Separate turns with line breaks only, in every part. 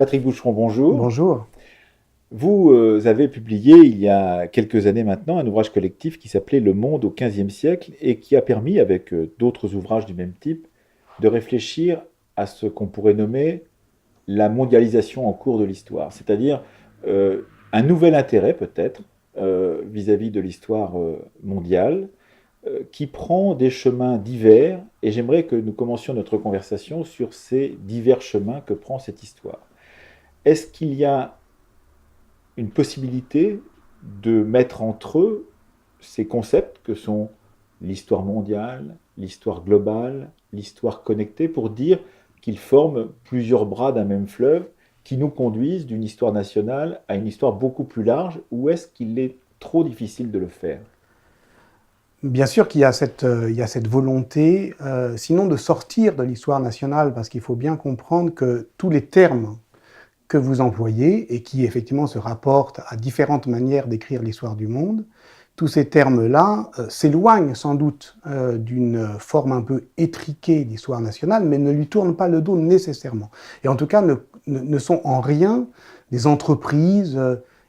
Patrick Boucheron, bonjour.
Bonjour.
Vous avez publié il y a quelques années maintenant un ouvrage collectif qui s'appelait Le monde au XVe siècle et qui a permis, avec d'autres ouvrages du même type, de réfléchir à ce qu'on pourrait nommer la mondialisation en cours de l'histoire, c'est-à-dire un nouvel intérêt peut-être vis-à-vis de l'histoire mondiale qui prend des chemins divers et j'aimerais que nous commencions notre conversation sur ces divers chemins que prend cette histoire. Est-ce qu'il y a une possibilité de mettre entre eux ces concepts que sont l'histoire mondiale, l'histoire globale, l'histoire connectée, pour dire qu'ils forment plusieurs bras d'un même fleuve qui nous conduisent d'une histoire nationale à une histoire beaucoup plus large, ou est-ce qu'il est trop difficile de le faire?
Bien sûr qu'il y a cette volonté, sinon de sortir de l'histoire nationale, parce qu'il faut bien comprendre que tous les termes que vous employez, et qui effectivement se rapportent à différentes manières d'écrire l'histoire du monde, tous ces termes-là s'éloignent sans doute d'une forme un peu étriquée d'histoire nationale, mais ne lui tournent pas le dos nécessairement. Et en tout cas, ne sont en rien des entreprises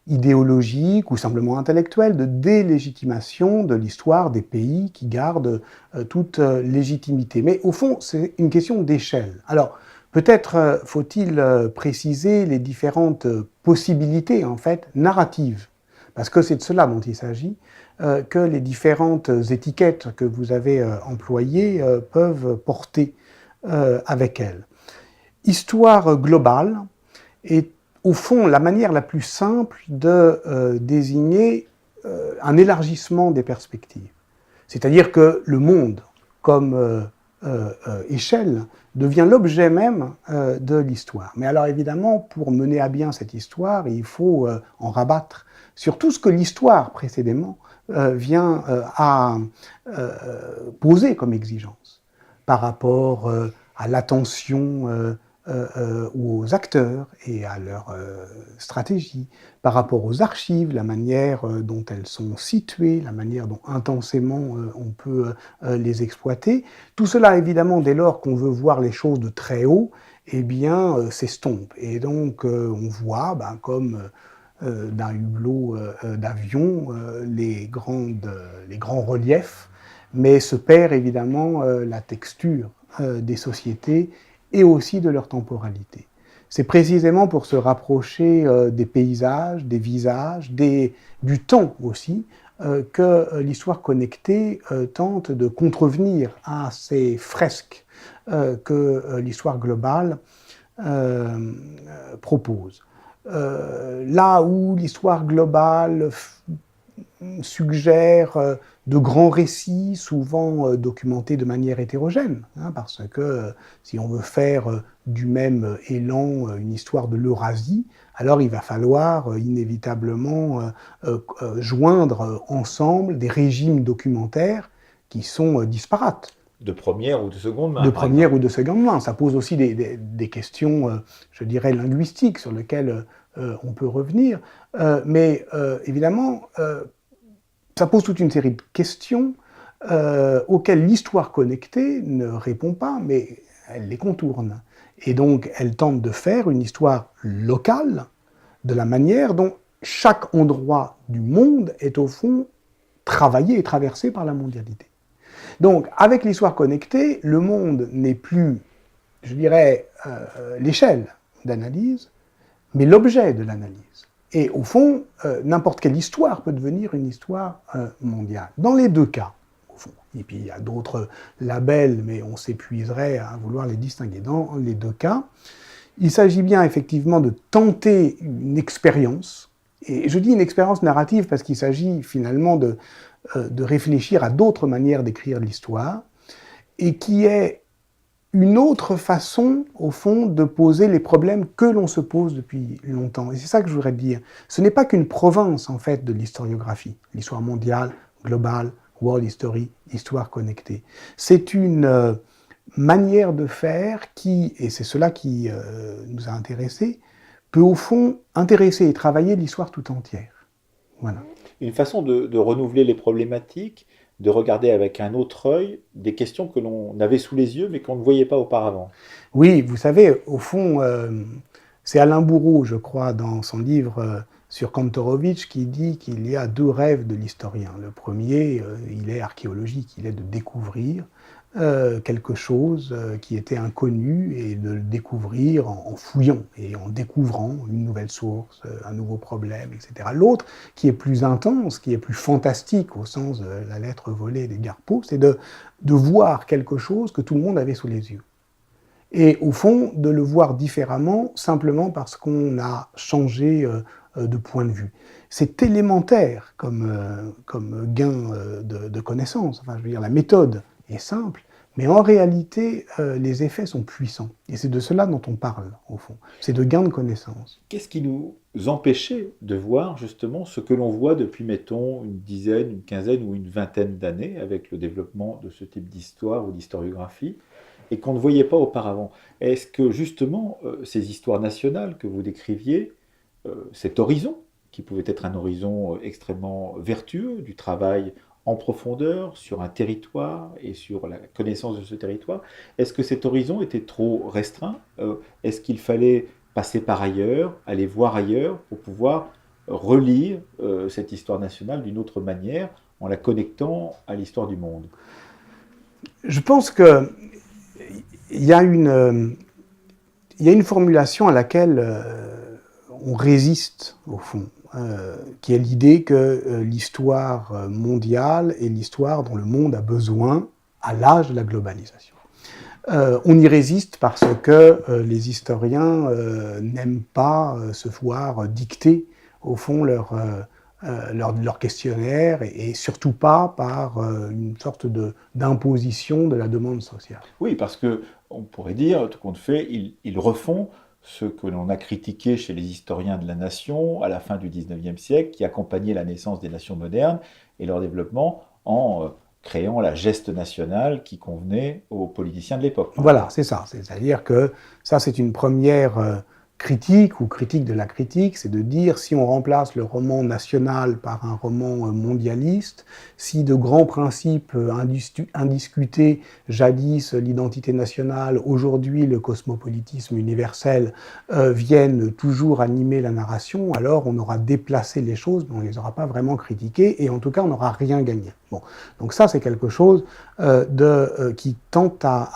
idéologiques ou simplement intellectuelles de délégitimation de l'histoire des pays qui gardent toute légitimité. Mais au fond, c'est une question d'échelle. Alors, peut-être faut-il préciser les différentes possibilités, en fait, narratives, parce que c'est de cela dont il s'agit, que les différentes étiquettes que vous avez employées peuvent porter avec elles. Histoire globale est au fond la manière la plus simple de désigner un élargissement des perspectives. C'est-à-dire que le monde, comme échelle, devient l'objet même de l'histoire. Mais alors évidemment, pour mener à bien cette histoire, il faut en rabattre sur tout ce que l'histoire précédemment vient à poser comme exigence par rapport à l'attention aux acteurs et à leur stratégie, par rapport aux archives, la manière dont elles sont situées, la manière dont intensément on peut les exploiter. Tout cela, évidemment, dès lors qu'on veut voir les choses de très haut, eh bien, s'estompe. Et donc, on voit, comme d'un hublot d'avion, les grands reliefs, mais se perd évidemment la texture des sociétés et aussi de leur temporalité. C'est précisément pour se rapprocher des paysages, des visages, du temps aussi, que l'histoire connectée tente de contrevenir à ces fresques que l'histoire globale propose. Là où l'histoire globale suggère de grands récits, souvent documentés de manière hétérogène, parce que si on veut faire du même élan une histoire de l'Eurasie, alors il va falloir inévitablement joindre ensemble des régimes documentaires qui sont disparates.
De première ou de seconde main,
De
par
première
exemple.
ou de seconde main. Ça pose aussi des questions, je dirais, linguistiques sur lesquelles on peut revenir. Mais évidemment, ça pose toute une série de questions auxquelles l'histoire connectée ne répond pas, mais elle les contourne. Et donc, elle tente de faire une histoire locale de la manière dont chaque endroit du monde est au fond travaillé et traversé par la mondialité. Donc, avec l'histoire connectée, le monde n'est plus, je dirais, l'échelle d'analyse, mais l'objet de l'analyse. Et au fond, n'importe quelle histoire peut devenir une histoire mondiale. Dans les deux cas, au fond. Et puis il y a d'autres labels, mais on s'épuiserait à vouloir les distinguer. Dans les deux cas, il s'agit bien effectivement de tenter une expérience. Et je dis une expérience narrative parce qu'il s'agit finalement de réfléchir à d'autres manières d'écrire l'histoire, et qui est une autre façon, au fond, de poser les problèmes que l'on se pose depuis longtemps. Et c'est ça que je voudrais dire. Ce n'est pas qu'une province, en fait, de l'historiographie, l'histoire mondiale, globale, world history, histoire connectée. C'est une manière de faire qui, et c'est cela qui nous a intéressés, peut au fond intéresser et travailler l'histoire tout entière. Voilà.
Une façon de renouveler les problématiques, de regarder avec un autre œil des questions que l'on avait sous les yeux mais qu'on ne voyait pas auparavant.
Oui, vous savez, au fond, C'est Alain Bourreau, je crois, dans son livre sur Kantorowicz, qui dit qu'il y a deux rêves de l'historien. Le premier, il est archéologique, il est de découvrir quelque chose qui était inconnu et de le découvrir en fouillant et en découvrant une nouvelle source, un nouveau problème, etc. L'autre, qui est plus intense, qui est plus fantastique au sens de la lettre volée d'Edgar Poe, c'est de voir quelque chose que tout le monde avait sous les yeux. Et au fond, de le voir différemment simplement parce qu'on a changé de point de vue. C'est élémentaire comme gain de connaissance. Enfin, je veux dire, la méthode est simple, mais en réalité, les effets sont puissants. Et c'est de cela dont on parle, au fond. C'est de gain de connaissance.
Qu'est-ce qui nous empêchait de voir justement ce que l'on voit depuis, mettons, une dizaine, une quinzaine ou une vingtaine d'années avec le développement de ce type d'histoire ou d'historiographie et qu'on ne voyait pas auparavant? Est-ce que justement ces histoires nationales que vous décriviez, cet horizon, qui pouvait être un horizon extrêmement vertueux, du travail en profondeur sur un territoire et sur la connaissance de ce territoire, est-ce que cet horizon était trop restreint? Est-ce qu'il fallait passer par ailleurs, aller voir ailleurs pour pouvoir relire cette histoire nationale d'une autre manière en la connectant à l'histoire du monde?
Je pense que il y a une formulation à laquelle on résiste, au fond, qui est l'idée que l'histoire mondiale est l'histoire dont le monde a besoin à l'âge de la globalisation. On y résiste parce que les historiens n'aiment pas se voir dicter, au fond, leur questionnaire et surtout pas par une sorte d'imposition de la demande sociale.
Oui, parce que on pourrait dire, tout compte fait, ils refont ce que l'on a critiqué chez les historiens de la nation à la fin du XIXe siècle, qui accompagnait la naissance des nations modernes et leur développement en créant la geste nationale qui convenait aux politiciens de l'époque.
Voilà, c'est ça. C'est-à-dire que ça, c'est une première critique ou critique de la critique, c'est de dire si on remplace le roman national par un roman mondialiste, si de grands principes indiscutés, jadis l'identité nationale, aujourd'hui le cosmopolitisme universel, viennent toujours animer la narration, alors on aura déplacé les choses, mais on ne les aura pas vraiment critiquées, et en tout cas on n'aura rien gagné. Bon. Donc ça, c'est quelque chose qui tente à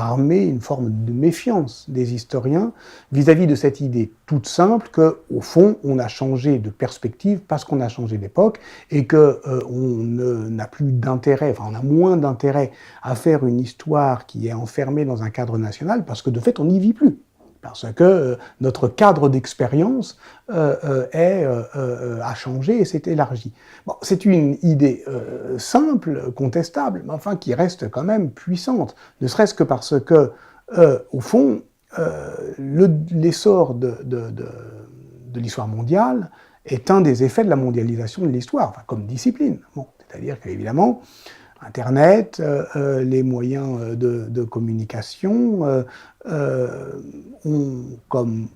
armer une forme de méfiance des historiens vis-à-vis de cette idée toute simple qu'au fond, on a changé de perspective parce qu'on a changé d'époque et qu'on n'a plus d'intérêt, enfin on a moins d'intérêt à faire une histoire qui est enfermée dans un cadre national parce que de fait, on n'y vit plus. Parce que notre cadre d'expérience a changé et s'est élargi. Bon, c'est une idée simple, contestable, mais enfin qui reste quand même puissante, ne serait-ce que parce que, au fond, l'essor de l'histoire mondiale est un des effets de la mondialisation de l'histoire, enfin, comme discipline. Bon, c'est-à-dire qu'évidemment, Internet, les moyens de communication ont comme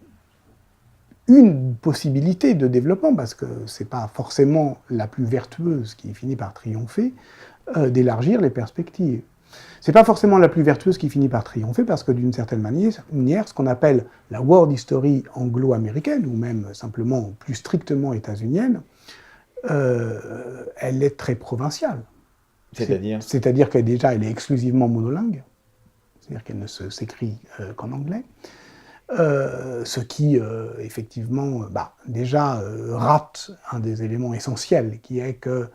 une possibilité de développement, parce que ce n'est pas forcément la plus vertueuse qui finit par triompher, d'élargir les perspectives. Ce n'est pas forcément la plus vertueuse qui finit par triompher, parce que d'une certaine manière, ce qu'on appelle la world history anglo-américaine, ou même simplement plus strictement états-unienne, elle est très provinciale. C'est-à-dire qu'elle elle est exclusivement monolingue, c'est-à-dire qu'elle ne s'écrit qu'en anglais, ce qui, effectivement, déjà rate un des éléments essentiels, qui est que,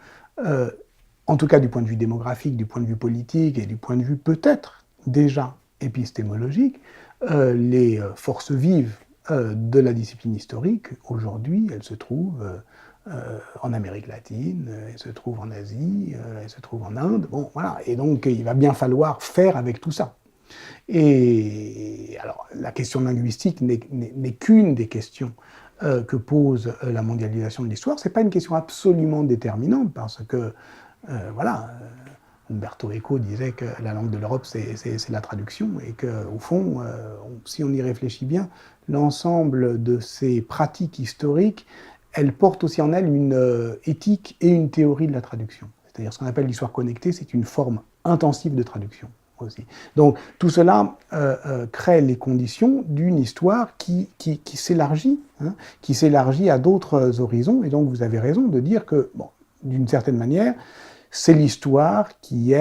en tout cas du point de vue démographique, du point de vue politique et du point de vue peut-être déjà épistémologique, les forces vives de la discipline historique, aujourd'hui, elles se trouvent en Amérique latine, elle se trouve en Asie, elle se trouve en Inde, bon voilà, et donc il va bien falloir faire avec tout ça. Et alors la question linguistique n'est qu'une des questions que pose la mondialisation de l'histoire, c'est pas une question absolument déterminante, parce que, voilà, Umberto Eco disait que la langue de l'Europe c'est la traduction, et qu'au fond, si on y réfléchit bien, l'ensemble de ces pratiques historiques, elle porte aussi en elle une éthique et une théorie de la traduction. C'est-à-dire ce qu'on appelle l'histoire connectée, c'est une forme intensive de traduction aussi. Donc tout cela crée les conditions d'une histoire qui s'élargit, hein, qui s'élargit à d'autres horizons. Et donc vous avez raison de dire que, bon, d'une certaine manière, c'est l'histoire qui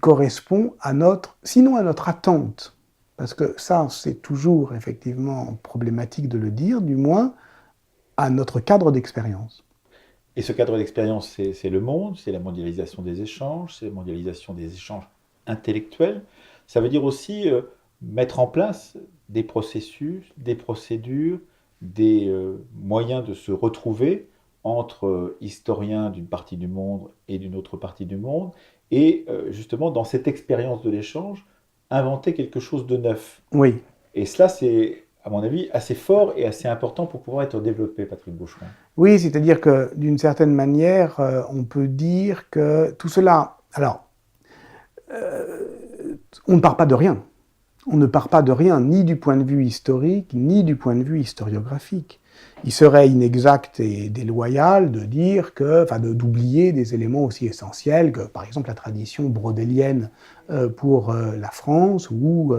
correspond à notre, sinon à notre attente, parce que ça c'est toujours effectivement problématique de le dire, du moins à notre cadre d'expérience.
Et ce cadre d'expérience, c'est le monde, c'est la mondialisation des échanges, c'est la mondialisation des échanges intellectuels. Ça veut dire aussi mettre en place des processus, des procédures, des moyens de se retrouver entre historiens d'une partie du monde et d'une autre partie du monde, et justement, dans cette expérience de l'échange, inventer quelque chose de neuf.
Oui.
Et cela, c'est, à mon avis, assez fort et assez important pour pouvoir être développé, Patrick Boucheron.
Oui, c'est-à-dire que d'une certaine manière, on peut dire que tout cela. Alors, on ne part pas de rien. On ne part pas de rien, ni du point de vue historique, ni du point de vue historiographique. Il serait inexact et déloyal de dire que, enfin, d'oublier des éléments aussi essentiels que, par exemple, la tradition brodélienne pour la France ou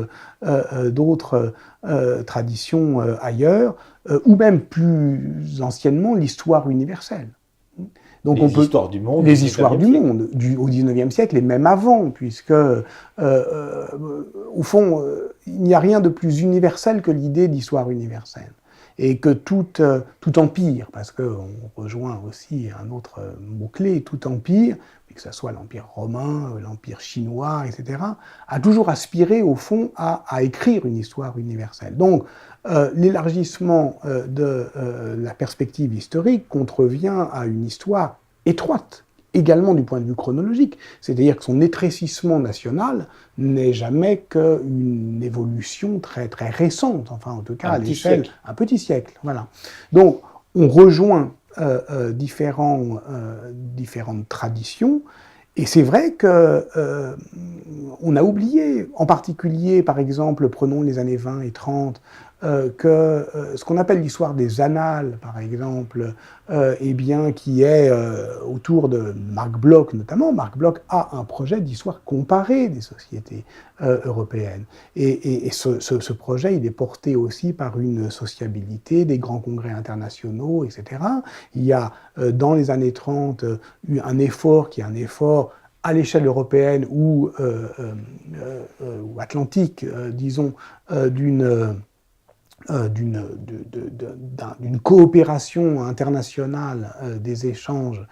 d'autres traditions ailleurs, ou même plus anciennement l'histoire universelle.
Donc les histoires du monde,
les histoires du monde, au XIXe siècle et même avant, puisque au fond, il n'y a rien de plus universel que l'idée d'histoire universelle. Et que tout empire, parce qu'on rejoint aussi un autre mot-clé, tout empire, que ce soit l'empire romain, l'empire chinois, etc., a toujours aspiré au fond à écrire une histoire universelle. Donc l'élargissement de la perspective historique contrevient à une histoire étroite, également du point de vue chronologique, c'est-à-dire que son étrécissement national n'est jamais qu'une évolution très, très récente, enfin en tout cas à l'échelle, un petit siècle. Voilà. Donc on rejoint différentes traditions, et c'est vrai que on a oublié, en particulier, par exemple, prenons les années 20 et 30, que ce qu'on appelle l'histoire des annales, par exemple, eh bien, qui est autour de Marc Bloch notamment. Marc Bloch a un projet d'histoire comparée des sociétés européennes. Et ce projet, il est porté aussi par une sociabilité, des grands congrès internationaux, etc. Il y a, dans les années 30, eu un effort qui est un effort à l'échelle européenne ou atlantique, disons, d'une coopération internationale des échanges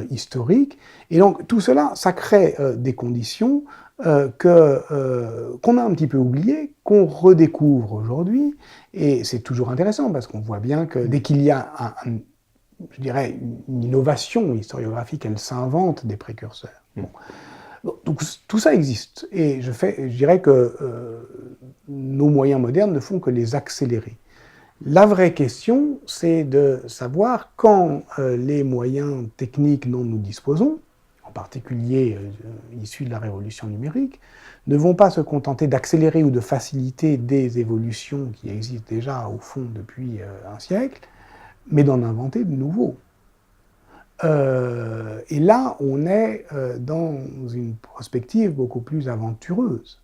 historiques. Et donc tout cela, ça crée des conditions qu'on a un petit peu oubliées, qu'on redécouvre aujourd'hui. Et c'est toujours intéressant parce qu'on voit bien que dès qu'il y a je dirais, une innovation historiographique, elle s'invente des précurseurs. Bon. Donc tout ça existe, et je dirais que nos moyens modernes ne font que les accélérer. La vraie question, c'est de savoir quand les moyens techniques dont nous disposons, en particulier issus de la révolution numérique, ne vont pas se contenter d'accélérer ou de faciliter des évolutions qui existent déjà au fond depuis un siècle, mais d'en inventer de nouveaux. Et là, on est dans une perspective beaucoup plus aventureuse.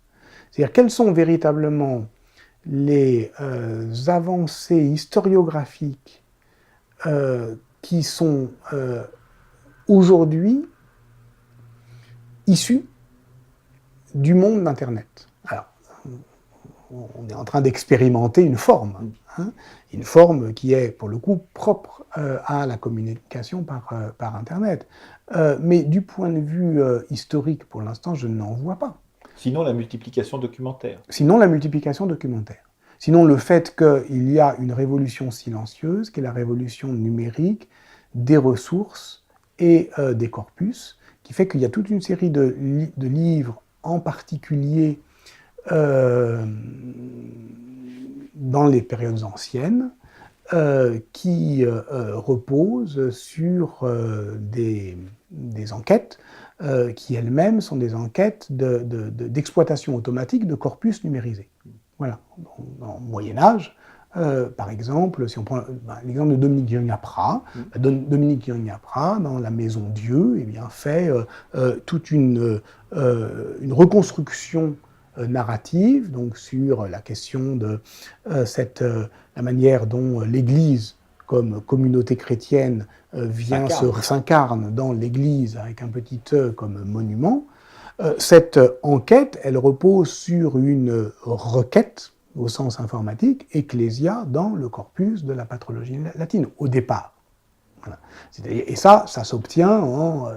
C'est-à-dire, quelles sont véritablement les avancées historiographiques qui sont aujourd'hui issues du monde d'Internet. Alors, on est en train d'expérimenter une forme, hein, une forme qui est, pour le coup, propre à la communication par Internet. Mais du point de vue historique, pour l'instant, je n'en vois pas.
Sinon, la multiplication documentaire.
Sinon, la multiplication documentaire. Sinon, le fait qu'il y a une révolution silencieuse, qui est la révolution numérique, des ressources et des corpus, qui fait qu'il y a toute une série de livres, en particulier dans les périodes anciennes, qui reposent sur des enquêtes qui elles-mêmes sont des enquêtes d'exploitation automatique de corpus numérisés. Voilà. Au Moyen-Âge, Par exemple, si on prend l'exemple de Dominique Young-Apra, Dominique Young-Apra, dans La Maison Dieu, eh bien, fait toute une reconstruction narrative, donc sur la question de la manière dont l'Église, comme communauté chrétienne, s'incarne dans l'Église avec un petit E comme monument. Cette enquête, elle repose sur une requête, au sens informatique, ecclésia dans le corpus de la patrologie latine, au départ. Voilà. Et ça s'obtient en,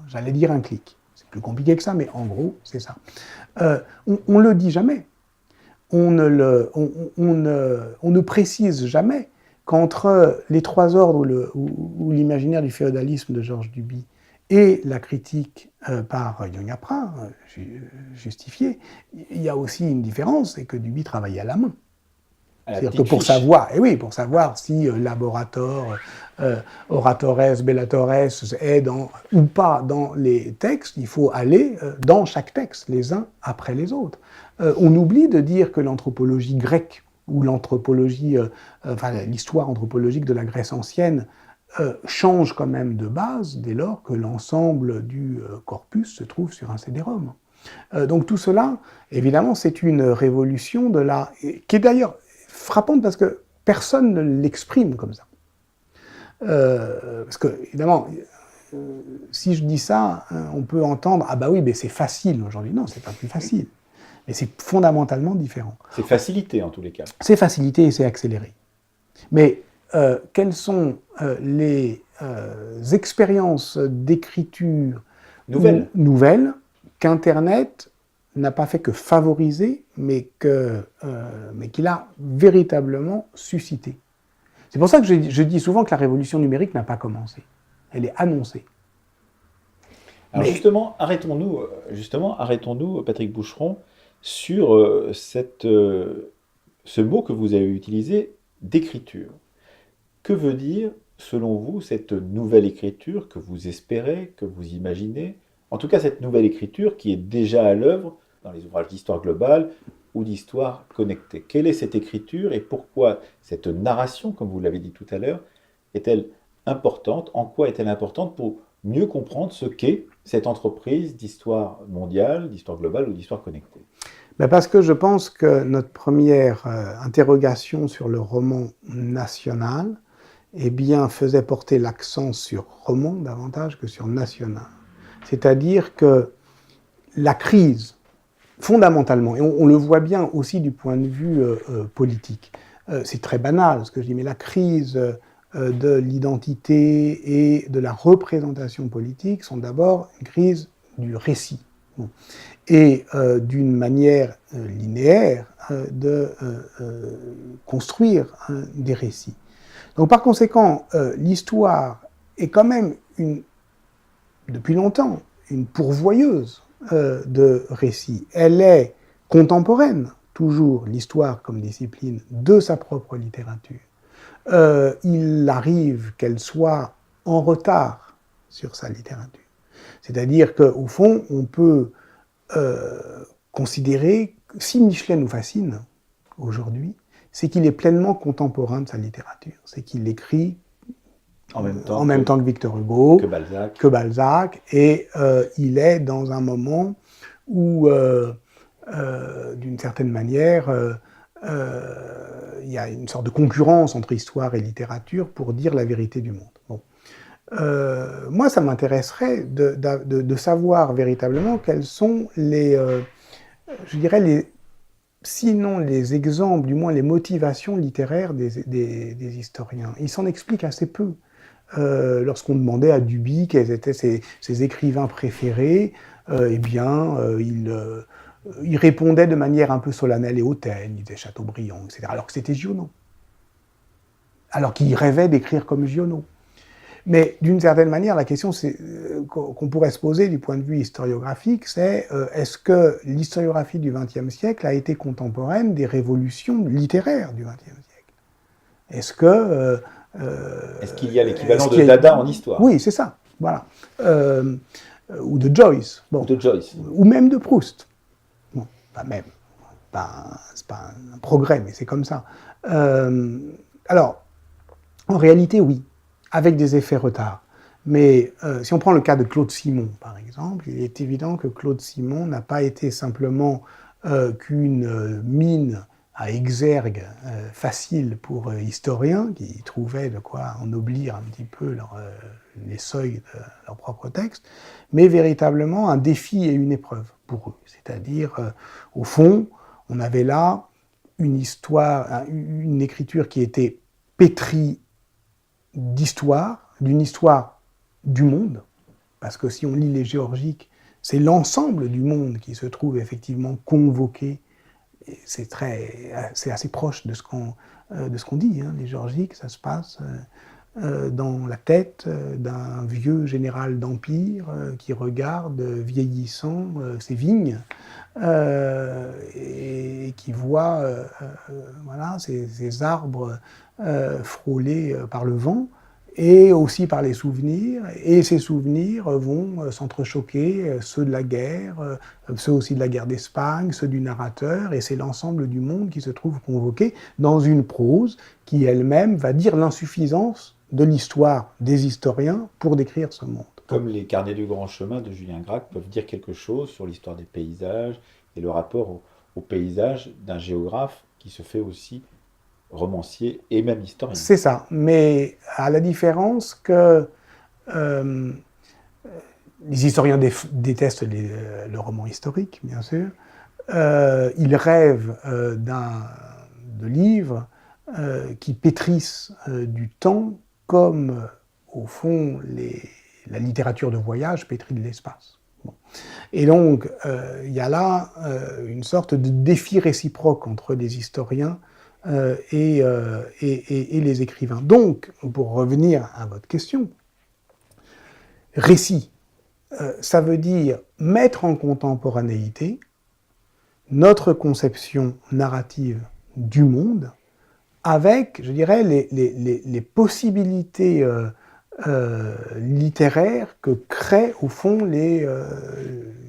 j'allais dire, un clic. C'est plus compliqué que ça, mais en gros, c'est ça. On ne le dit jamais. On ne précise jamais qu'entre les trois ordres ou l'imaginaire du féodalisme de Georges Duby et la critique par Young-Apra, justifiée, il y a aussi une différence, c'est que Duby travaillait à la main. C'est-à-dire que pour savoir si laborator, oratores, bellatores est ou pas dans les textes, il faut aller dans chaque texte, les uns après les autres. On oublie de dire que l'anthropologie grecque ou l'histoire anthropologique de la Grèce ancienne change quand même de base dès lors que l'ensemble du corpus se trouve sur un CD-ROM. Donc tout cela, évidemment, c'est une révolution qui est d'ailleurs frappante parce que personne ne l'exprime comme ça. Parce que, évidemment, si je dis ça, on peut entendre « Ah bah oui, mais c'est facile aujourd'hui ». Non, c'est pas plus facile. Mais c'est fondamentalement différent.
C'est facilité en tous les cas.
C'est facilité et c'est accéléré. Mais quelles sont les expériences d'écriture nouvelles qu'Internet n'a pas fait que favoriser, mais qu'il a véritablement suscité. C'est pour ça que je dis souvent que la révolution numérique n'a pas commencé. Elle est annoncée.
Alors justement, arrêtons-nous, Patrick Boucheron, sur ce mot que vous avez utilisé, d'écriture. Que veut dire, selon vous, cette nouvelle écriture que vous espérez, que vous imaginez, en tout cas cette nouvelle écriture qui est déjà à l'œuvre dans les ouvrages d'histoire globale ou d'histoire connectée? Quelle est cette écriture et pourquoi cette narration, comme vous l'avez dit tout à l'heure, est-elle importante? En quoi est-elle importante pour mieux comprendre ce qu'est cette entreprise d'histoire mondiale, d'histoire globale ou d'histoire connectée?
Parce que je pense que notre première interrogation sur le roman national faisait porter l'accent sur roman davantage que sur national. C'est-à-dire que la crise, fondamentalement, et on le voit bien aussi du point de vue politique, c'est très banal ce que je dis, mais la crise de l'identité et de la représentation politique sont d'abord une crise du récit. Bon. Et d'une manière linéaire de construire des récits. Donc par conséquent, l'histoire est quand même depuis longtemps une pourvoyeuse de récits. Elle est contemporaine, toujours, l'histoire comme discipline, de sa propre littérature. Il arrive qu'elle soit en retard sur sa littérature. C'est-à-dire qu'au fond, on peut considérer que si Michelet nous fascine aujourd'hui, c'est qu'il est pleinement contemporain de sa littérature. C'est qu'il écrit en même temps que Victor Hugo, que Balzac, et il est dans un moment où, d'une certaine manière, il y a une sorte de concurrence entre histoire et littérature pour dire la vérité du monde. Bon. Moi, ça m'intéresserait de savoir véritablement quels sont sinon les exemples, du moins les motivations littéraires des historiens. Ils s'en expliquent assez peu. Lorsqu'on demandait à Duby quels étaient ses écrivains préférés, il répondait de manière un peu solennelle et hautaine, il disait Chateaubriand, etc., alors que c'était Giono. Alors qu'il rêvait d'écrire comme Giono. Mais d'une certaine manière, la question qu'on pourrait se poser du point de vue historiographique, c'est est-ce que l'historiographie du XXe siècle a été contemporaine des révolutions littéraires du XXe siècle? Est-ce qu'il
y a l'équivalent de Dada en histoire?
Oui, c'est ça. Voilà. Ou de Joyce. Bon.
Ou de Joyce.
Ou même de Proust. Bon, pas c'est pas un progrès, mais c'est comme ça. Alors, en réalité, oui, avec des effets retard. Mais si on prend le cas de Claude Simon, par exemple, il est évident que Claude Simon n'a pas été simplement qu'une mine à exergue facile pour historiens qui trouvaient de quoi ennoblir un petit peu les seuils de leur propre texte, mais véritablement un défi et une épreuve pour eux. C'est-à-dire, au fond, on avait là une histoire, une écriture qui était pétrie d'histoire, d'une histoire du monde, parce que si on lit les Géorgiques, c'est l'ensemble du monde qui se trouve effectivement convoqué. C'est assez proche de ce qu'on dit. Hein. Les Géorgiques, ça se passe dans la tête d'un vieux général d'empire qui regarde vieillissant ses vignes et qui voit voilà, ces arbres frôlés par le vent et aussi par les souvenirs, et ces souvenirs vont s'entrechoquer, ceux de la guerre, ceux aussi de la guerre d'Espagne, ceux du narrateur, et c'est l'ensemble du monde qui se trouve convoqué dans une prose qui elle-même va dire l'insuffisance de l'histoire des historiens pour décrire ce monde.
Comme les carnets du grand chemin de Julien Gracq peuvent dire quelque chose sur l'histoire des paysages et le rapport au paysage d'un géographe qui se fait aussi romancier et même historien.
C'est ça, mais à la différence que les historiens détestent le roman historique, bien sûr, ils rêvent de livres qui pétrissent du temps comme, au fond, la littérature de voyage pétrit de l'espace. Bon. Et donc, il y a là une sorte de défi réciproque entre les historiens et les écrivains. Donc, pour revenir à votre question, récit, ça veut dire mettre en contemporanéité notre conception narrative du monde avec, je dirais, les possibilités littéraires que créent, au fond, les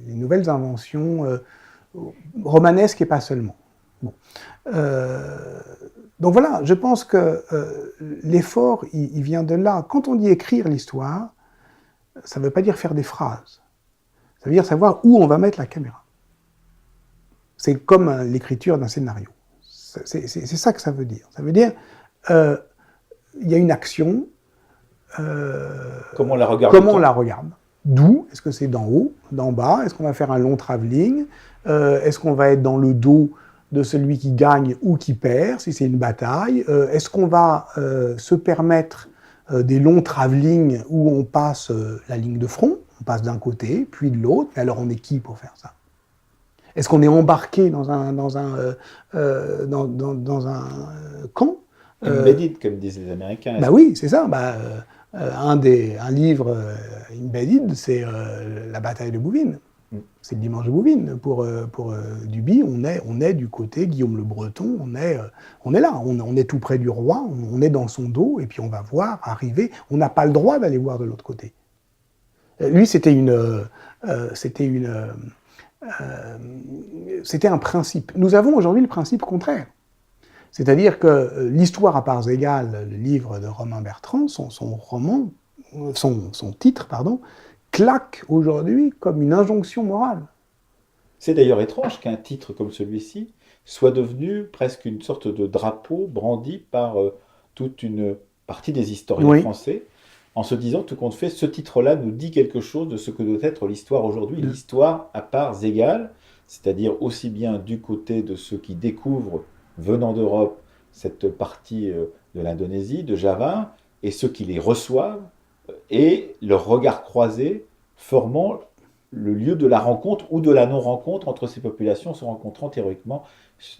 nouvelles inventions romanesques et pas seulement. Bon. Donc voilà, je pense que l'effort, il vient de là. Quand on dit écrire l'histoire, ça ne veut pas dire faire des phrases. Ça veut dire savoir où on va mettre la caméra. C'est comme l'écriture d'un scénario. C'est ça que ça veut dire. Ça veut dire, il y a une action.
Comment on la regarde?
Comment on la regarde? D'où? Est-ce que c'est d'en haut, d'en bas? Est-ce qu'on va faire un long travelling? Est-ce qu'on va être dans le dos de celui qui gagne ou qui perd, si c'est une bataille? Est-ce qu'on va se permettre des longs travelling où on passe la ligne de front? On passe d'un côté, puis de l'autre. Mais alors on est qui pour faire ça? Est-ce qu'on est embarqué dans un camp?
Embedded, comme disent les Américains.
Bah oui, c'est ça. Un livre embedded, c'est la bataille de Bouvines. C'est le dimanche de Bouvines. Pour Duby, on est du côté Guillaume le Breton, on est là, on est tout près du roi, on est dans son dos, et puis on va voir arriver, on n'a pas le droit d'aller voir de l'autre côté. Lui, c'était un principe. Nous avons aujourd'hui le principe contraire. C'est-à-dire que l'histoire à parts égales, le livre de Romain Bertrand, son titre, claque aujourd'hui comme une injonction morale.
C'est d'ailleurs étrange qu'un titre comme celui-ci soit devenu presque une sorte de drapeau brandi par toute une partie des historiens français, en se disant, tout compte fait, ce titre-là nous dit quelque chose de ce que doit être l'histoire aujourd'hui, l'histoire à parts égales, c'est-à-dire aussi bien du côté de ceux qui découvrent, venant d'Europe, cette partie de l'Indonésie, de Java, et ceux qui les reçoivent, et leur regard croisé formant le lieu de la rencontre ou de la non-rencontre entre ces populations se rencontrant théoriquement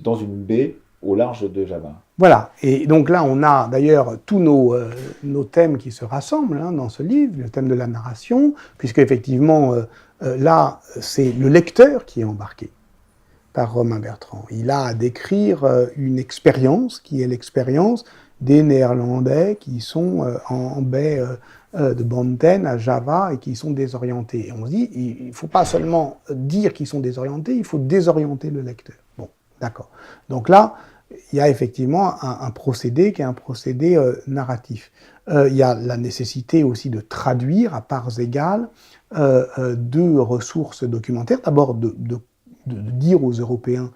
dans une baie au large de Java.
Voilà, et donc là on a d'ailleurs tous nos thèmes qui se rassemblent dans ce livre, le thème de la narration, puisque effectivement là c'est le lecteur qui est embarqué par Romain Bertrand. Il a à décrire une expérience qui est l'expérience des Néerlandais qui sont en baie de Banten à Java et qui sont désorientés. Et on se dit, il ne faut pas seulement dire qu'ils sont désorientés, il faut désorienter le lecteur. Bon, D'accord. Donc là, il y a effectivement un procédé qui est un procédé narratif. Il y a la nécessité aussi de traduire à parts égales deux ressources documentaires. D'abord, de dire aux Européens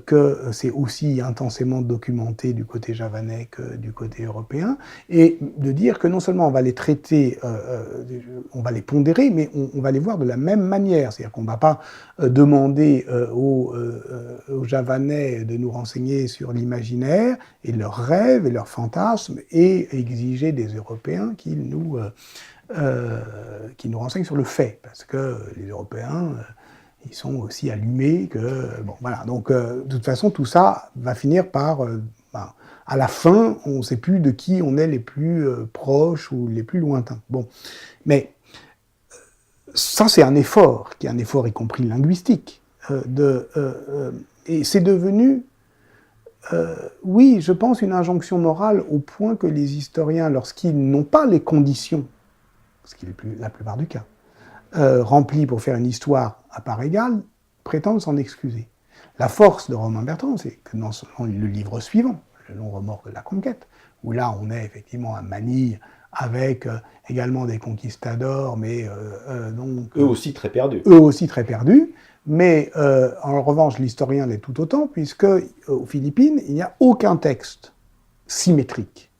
que c'est aussi intensément documenté du côté javanais que du côté européen, et de dire que non seulement on va les traiter, on va les pondérer, mais on va les voir de la même manière. C'est-à-dire qu'on ne va pas demander aux Javanais de nous renseigner sur l'imaginaire et leurs rêves et leurs fantasmes, et exiger des Européens qu'ils nous renseignent sur le fait, parce que les Européens ils sont aussi allumés que... Bon, voilà. Donc, de toute façon, tout ça va finir par... à la fin, on ne sait plus de qui on est les plus proches ou les plus lointains. Bon. Mais ça, c'est un effort, qui est un effort y compris linguistique. Et c'est devenu, oui, je pense, une injonction morale au point que les historiens, lorsqu'ils n'ont pas les conditions, ce qui est la plupart du cas, rempli pour faire une histoire à part égale, prétendent s'en excuser. La force de Romain Bertrand, c'est que dans le livre suivant, Le long remords de la conquête, où là on est effectivement à Manille, avec également des conquistadors, mais donc...
Eux aussi très perdus.
Eux aussi très perdus, mais en revanche l'historien l'est tout autant, puisque aux Philippines, il n'y a aucun texte symétrique.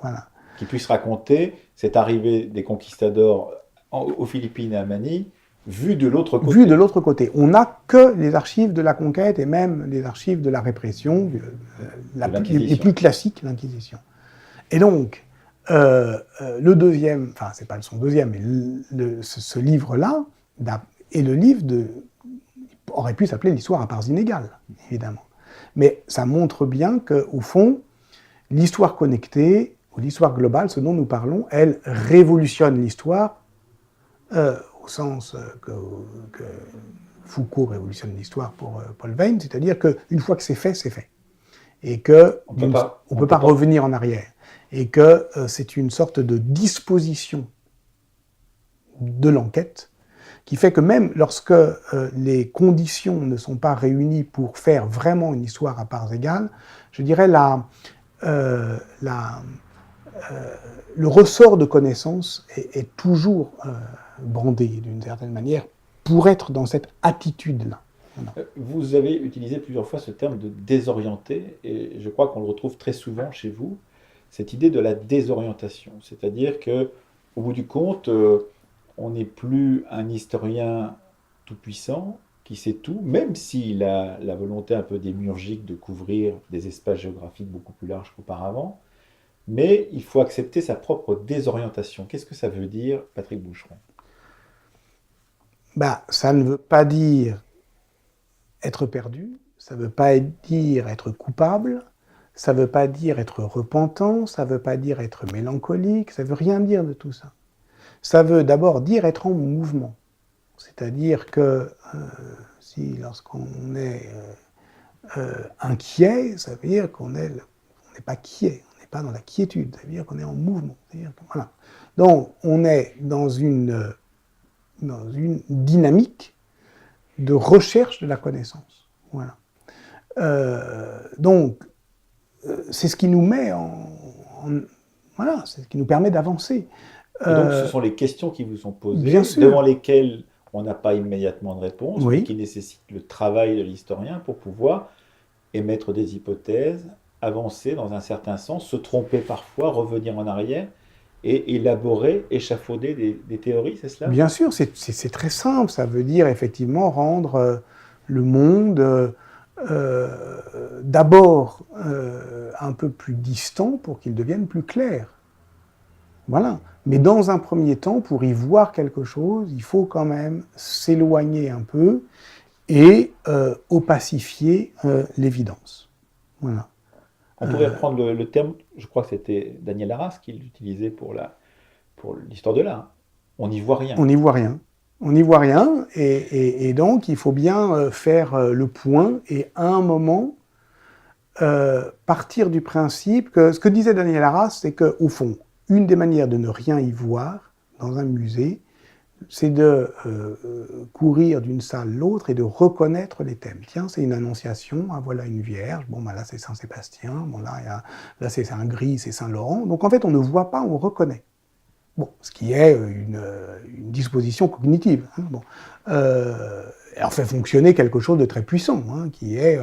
Voilà.
Qui puisse raconter cette arrivée des conquistadors aux Philippines et à Manille, vu de l'autre côté.
Vu de l'autre côté. On n'a que les archives de la conquête et même les archives de la répression, les plus classiques, l'Inquisition. Et donc, le deuxième, enfin, c'est pas son deuxième, mais ce livre-là, est le livre aurait pu s'appeler l'histoire à parts inégales, évidemment. Mais ça montre bien qu'au fond, l'histoire connectée, ou l'histoire globale, ce dont nous parlons, elle révolutionne l'histoire, au sens que Foucault révolutionne l'histoire pour Paul Veyne, c'est-à-dire qu'une fois que c'est fait, c'est fait. Et qu'on ne peut pas revenir en arrière. Et que c'est une sorte de disposition de l'enquête qui fait que même lorsque les conditions ne sont pas réunies pour faire vraiment une histoire à parts égales, je dirais le ressort de connaissance est toujours bandé d'une certaine manière pour être dans cette attitude-là.
Vous avez utilisé plusieurs fois ce terme de désorienter, et je crois qu'on le retrouve très souvent chez vous, cette idée de la désorientation. C'est-à-dire que, au bout du compte, on n'est plus un historien tout-puissant qui sait tout, même s'il a la volonté un peu démiurgique de couvrir des espaces géographiques beaucoup plus larges qu'auparavant. Mais il faut accepter sa propre désorientation. Qu'est-ce que ça veut dire, Patrick Boucheron ?
Ça ne veut pas dire être perdu, ça ne veut pas dire être coupable, ça ne veut pas dire être repentant, ça ne veut pas dire être mélancolique, ça ne veut rien dire de tout ça. Ça veut d'abord dire être en mouvement. C'est-à-dire que lorsqu'on est inquiet, ça veut dire qu'on n'est pas quiet. Pas dans la quiétude, ça veut dire qu'on est en mouvement. Voilà. Donc, on est dans une dynamique de recherche de la connaissance. Voilà. Donc, c'est ce qui nous met voilà, c'est ce qui nous permet d'avancer.
Et donc, ce sont les questions qui vous sont posées,
bien sûr,
devant lesquelles on n'a pas immédiatement de réponse,
oui,
mais qui nécessitent le travail de l'historien pour pouvoir émettre des hypothèses, avancer dans un certain sens, se tromper parfois, revenir en arrière et élaborer, échafauder des théories, c'est cela ?
Bien sûr, c'est très simple. Ça veut dire effectivement rendre le monde d'abord un peu plus distant pour qu'il devienne plus clair. Voilà. Mais dans un premier temps, pour y voir quelque chose, il faut quand même s'éloigner un peu et opacifier l'évidence. Voilà.
On pourrait reprendre le terme, je crois que c'était Daniel Arras qui l'utilisait pour l'histoire de l'art. On n'y voit rien.
On n'y voit rien. On n'y voit rien, et donc il faut bien faire le point, et à un moment, partir du principe que ce que disait Daniel Arras, c'est qu'au fond, une des manières de ne rien y voir dans un musée, c'est de courir d'une salle à l'autre et de reconnaître les thèmes. Tiens, c'est une annonciation, ah, voilà une vierge, bon, bah, là c'est Saint-Sébastien, bon, là c'est Saint-Gris, c'est Saint-Laurent. Donc en fait, on ne voit pas, on reconnaît. Bon, ce qui est une disposition cognitive. Hein, bon. Elle fait fonctionner quelque chose de très puissant, hein, qui est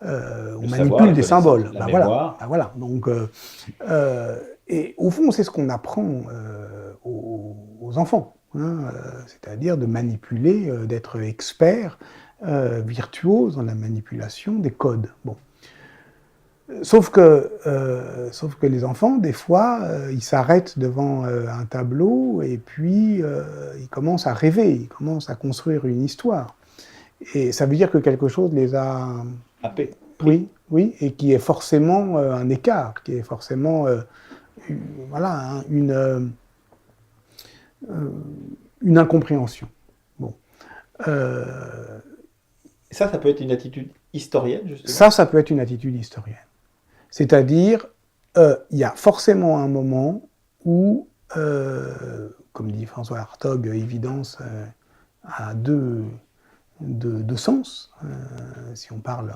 on
Le savoir,
manipule
la
des
connaissance,
symboles.
la
Ben voilà,
mémoire.
ben voilà. Donc, et au fond, c'est ce qu'on apprend aux enfants, hein, c'est-à-dire de manipuler, d'être expert, virtuose dans la manipulation des codes. Bon. Sauf que les enfants, des fois, ils s'arrêtent devant un tableau et puis ils commencent à rêver, ils commencent à construire une histoire. Et ça veut dire que quelque chose les a,
Pris.
oui, oui, et qui est forcément un écart, qui est forcément, voilà, hein, euh, une incompréhension. Bon. Euh,
Ça peut être une attitude historienne, justement.
ça peut être une attitude historienne. C'est-à-dire, il y a forcément un moment où, comme dit François Hartog, évidence a deux sens. Si on parle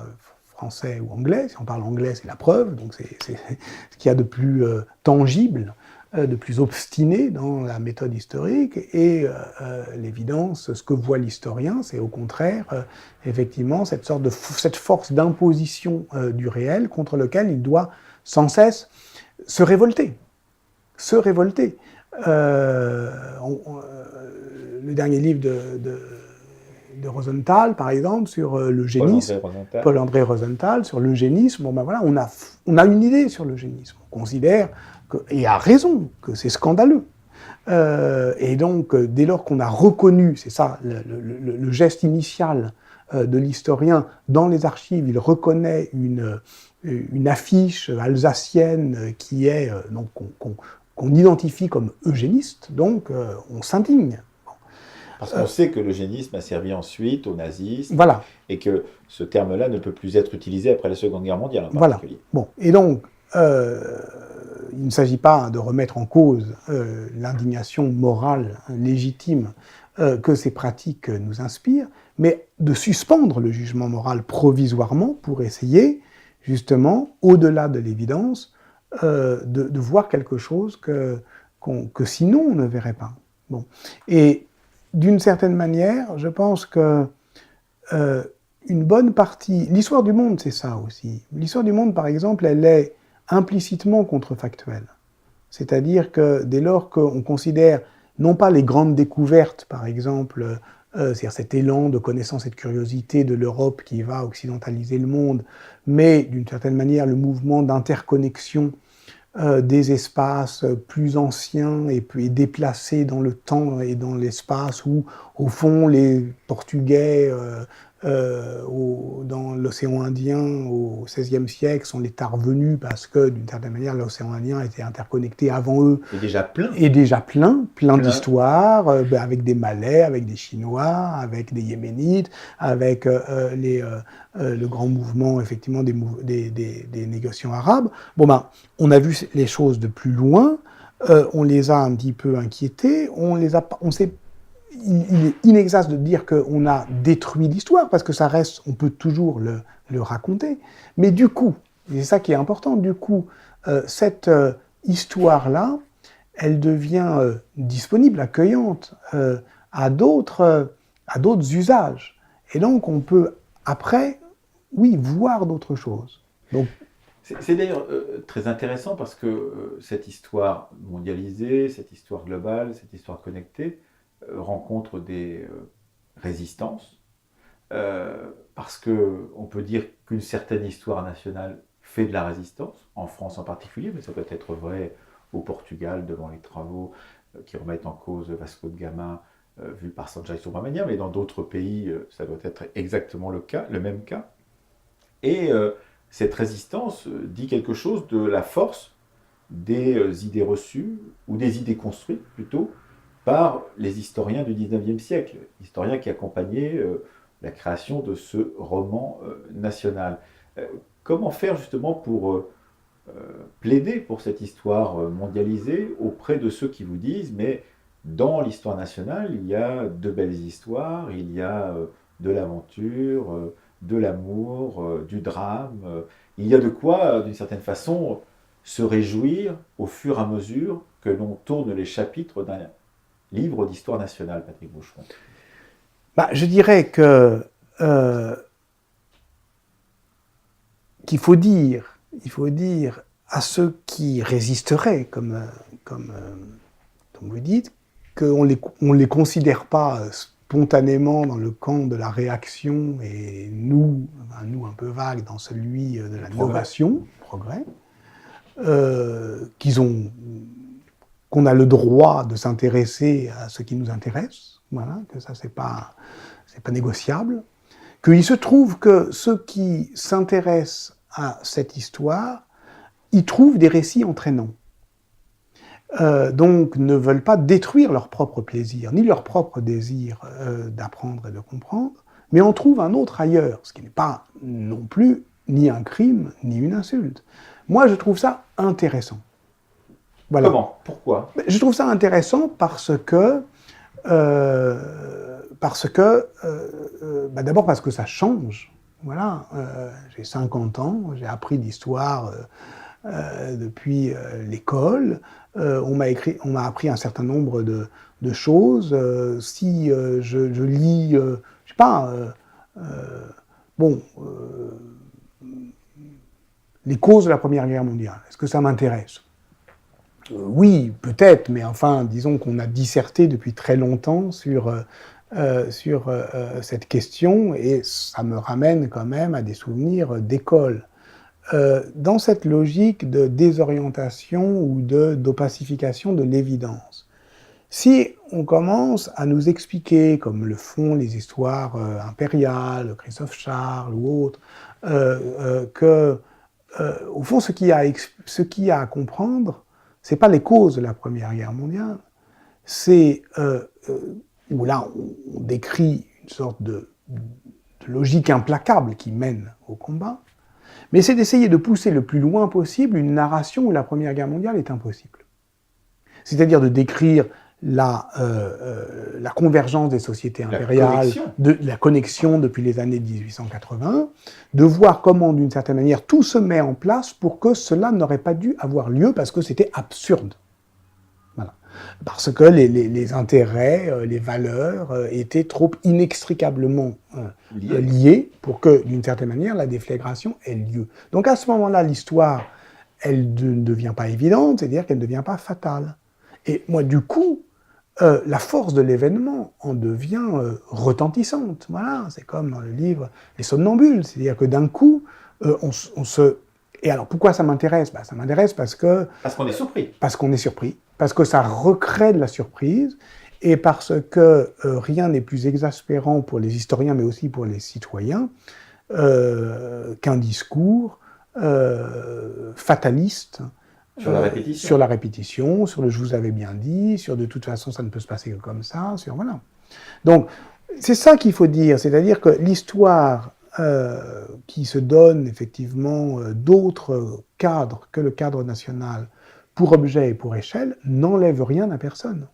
français ou anglais, si on parle anglais, c'est la preuve, donc c'est ce qu'il y a de plus tangible, de plus obstiné dans la méthode historique, et l'évidence, ce que voit l'historien, c'est au contraire, effectivement, cette force d'imposition du réel contre lequel il doit sans cesse se révolter. Se révolter. Le dernier livre de Rosenthal, par exemple, sur l'eugénisme, Paul-André Rosenthal, sur l'eugénisme, bon ben voilà, on a une idée sur l'eugénisme. On considère, et à raison, que c'est scandaleux. Et donc, dès lors qu'on a reconnu, c'est ça le geste initial de l'historien, dans les archives, il reconnaît une affiche alsacienne qui est, donc, qu'on identifie comme eugéniste, donc on s'indigne.
Parce qu'on sait que l'eugénisme a servi ensuite aux nazistes,
Voilà.
et que ce terme-là ne peut plus être utilisé après la Seconde Guerre mondiale en
Voilà.
particulier.
Bon. Et donc, il ne s'agit pas de remettre en cause l'indignation morale légitime que ces pratiques nous inspirent, mais de suspendre le jugement moral provisoirement pour essayer, justement, au-delà de l'évidence, de voir quelque chose que sinon on ne verrait pas. Bon. Et d'une certaine manière, je pense que une bonne partie... L'histoire du monde, c'est ça aussi. L'histoire du monde, par exemple, elle est implicitement contrefactuelle. C'est-à-dire que dès lors qu'on considère non pas les grandes découvertes, par exemple, c'est-à-dire cet élan de connaissance et de curiosité de l'Europe qui va occidentaliser le monde, mais d'une certaine manière le mouvement d'interconnexion des espaces plus anciens et déplacés dans le temps et dans l'espace où, au fond, les Portugais dans l'océan Indien au XVIe siècle sont les tard venus parce que, d'une certaine manière, l'océan Indien était interconnecté avant eux.
Et déjà plein.
Et déjà plein d'histoires, avec des Malais, avec des Chinois, avec des Yéménites, avec le grand mouvement, effectivement, des négociants arabes. Bon, ben, on a vu les choses de plus loin, on les a un petit peu inquiétés, on s'est il est inexact de dire qu'on a détruit l'histoire, parce que ça reste, on peut toujours le raconter. Mais du coup, et c'est ça qui est important, du coup, cette histoire-là, elle devient disponible, accueillante à d'autres usages. Et donc, on peut, après, oui, voir d'autres choses. Donc,
c'est d'ailleurs très intéressant parce que cette histoire mondialisée, cette histoire globale, cette histoire connectée, rencontre des résistances, parce qu'on peut dire qu'une certaine histoire nationale fait de la résistance, en France en particulier, mais ça peut être vrai au Portugal devant les travaux qui remettent en cause Vasco de Gama, vu par Sanjay Subramanian, mais dans d'autres pays, ça doit être exactement le même cas. Et cette résistance dit quelque chose de la force des idées reçues, ou des idées construites plutôt, par les historiens du XIXe siècle, historiens qui accompagnaient la création de ce roman national. Comment faire justement pour plaider pour cette histoire mondialisée auprès de ceux qui vous disent « mais dans l'histoire nationale, il y a de belles histoires, il y a de l'aventure, de l'amour, du drame. Il y a de quoi, d'une certaine façon, se réjouir au fur et à mesure que l'on tourne les chapitres d'un livre d'histoire nationale, Patrick Boucheron.
Je dirais que qu'il faut dire à ceux qui résisteraient, comme vous dites, qu'on les considère pas spontanément dans le camp de la réaction et nous un peu vague dans celui de la novation, progrès, qu'on a le droit de s'intéresser à ce qui nous intéresse, voilà, que ça c'est pas négociable, qu'il se trouve que ceux qui s'intéressent à cette histoire y trouvent des récits entraînants. Donc ne veulent pas détruire leur propre plaisir, ni leur propre désir d'apprendre et de comprendre, mais en trouvent un autre ailleurs, ce qui n'est pas non plus ni un crime, ni une insulte. Moi, je trouve ça intéressant. Voilà.
Comment? Pourquoi?
Je trouve ça intéressant parce que d'abord parce que ça change. Voilà, j'ai 50 ans, j'ai appris l'histoire depuis l'école. On m'a appris un certain nombre de choses. Si je lis, je sais pas, les causes de la Première Guerre mondiale, est-ce que ça m'intéresse? Oui, peut-être, mais enfin, disons qu'on a disserté depuis très longtemps sur cette question, et ça me ramène quand même à des souvenirs d'école. Dans cette logique de désorientation ou d'opacification de l'évidence, si on commence à nous expliquer, comme le font les histoires impériales, Christophe Charles ou autres, que, au fond, ce qu'il y a à comprendre, c'est pas les causes de la Première Guerre mondiale, c'est où là on décrit une sorte de logique implacable qui mène au combat, mais c'est d'essayer de pousser le plus loin possible une narration où la Première Guerre mondiale est impossible. C'est-à-dire de décrire la convergence des sociétés impériales, la connexion depuis les années 1880, de voir comment, d'une certaine manière, tout se met en place pour que cela n'aurait pas dû avoir lieu parce que c'était absurde. Voilà. Parce que les intérêts, les valeurs étaient trop inextricablement liés pour que, d'une certaine manière, la déflagration ait lieu. Donc à ce moment-là, l'histoire, elle ne devient pas évidente, c'est-à-dire qu'elle ne devient pas fatale. Et moi, du coup, la force de l'événement en devient retentissante. Voilà, c'est comme dans le livre Les Somnambules, c'est-à-dire que d'un coup, on se... Et alors, pourquoi ça m'intéresse? Ça m'intéresse parce que...
Parce qu'on est surpris.
Parce qu'on est surpris, parce que ça recrée de la surprise, et parce que rien n'est plus exaspérant pour les historiens, mais aussi pour les citoyens, qu'un discours fataliste,
sur la répétition.
Sur la répétition, sur le « je vous avais bien dit », sur « de toute façon ça ne peut se passer que comme ça », sur voilà. Donc, c'est ça qu'il faut dire, c'est-à-dire que l'histoire qui se donne effectivement d'autres cadres que le cadre national pour objet et pour échelle n'enlève rien à personne.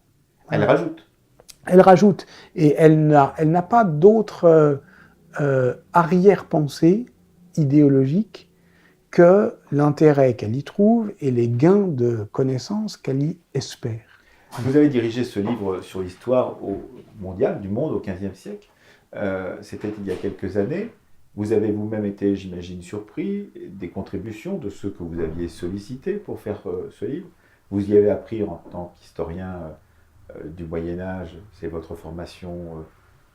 Voilà. Elle rajoute.
Elle rajoute, et elle n'a pas d'autre arrière-pensée idéologique que l'intérêt qu'elle y trouve et les gains de connaissances qu'elle y espère.
Vous avez dirigé ce livre sur l'histoire mondiale, du monde au XVe siècle. C'était il y a quelques années. Vous avez vous-même été, j'imagine, surpris des contributions de ceux que vous aviez sollicités pour faire ce livre. Vous y avez appris en tant qu'historien du Moyen-Âge, c'est votre formation...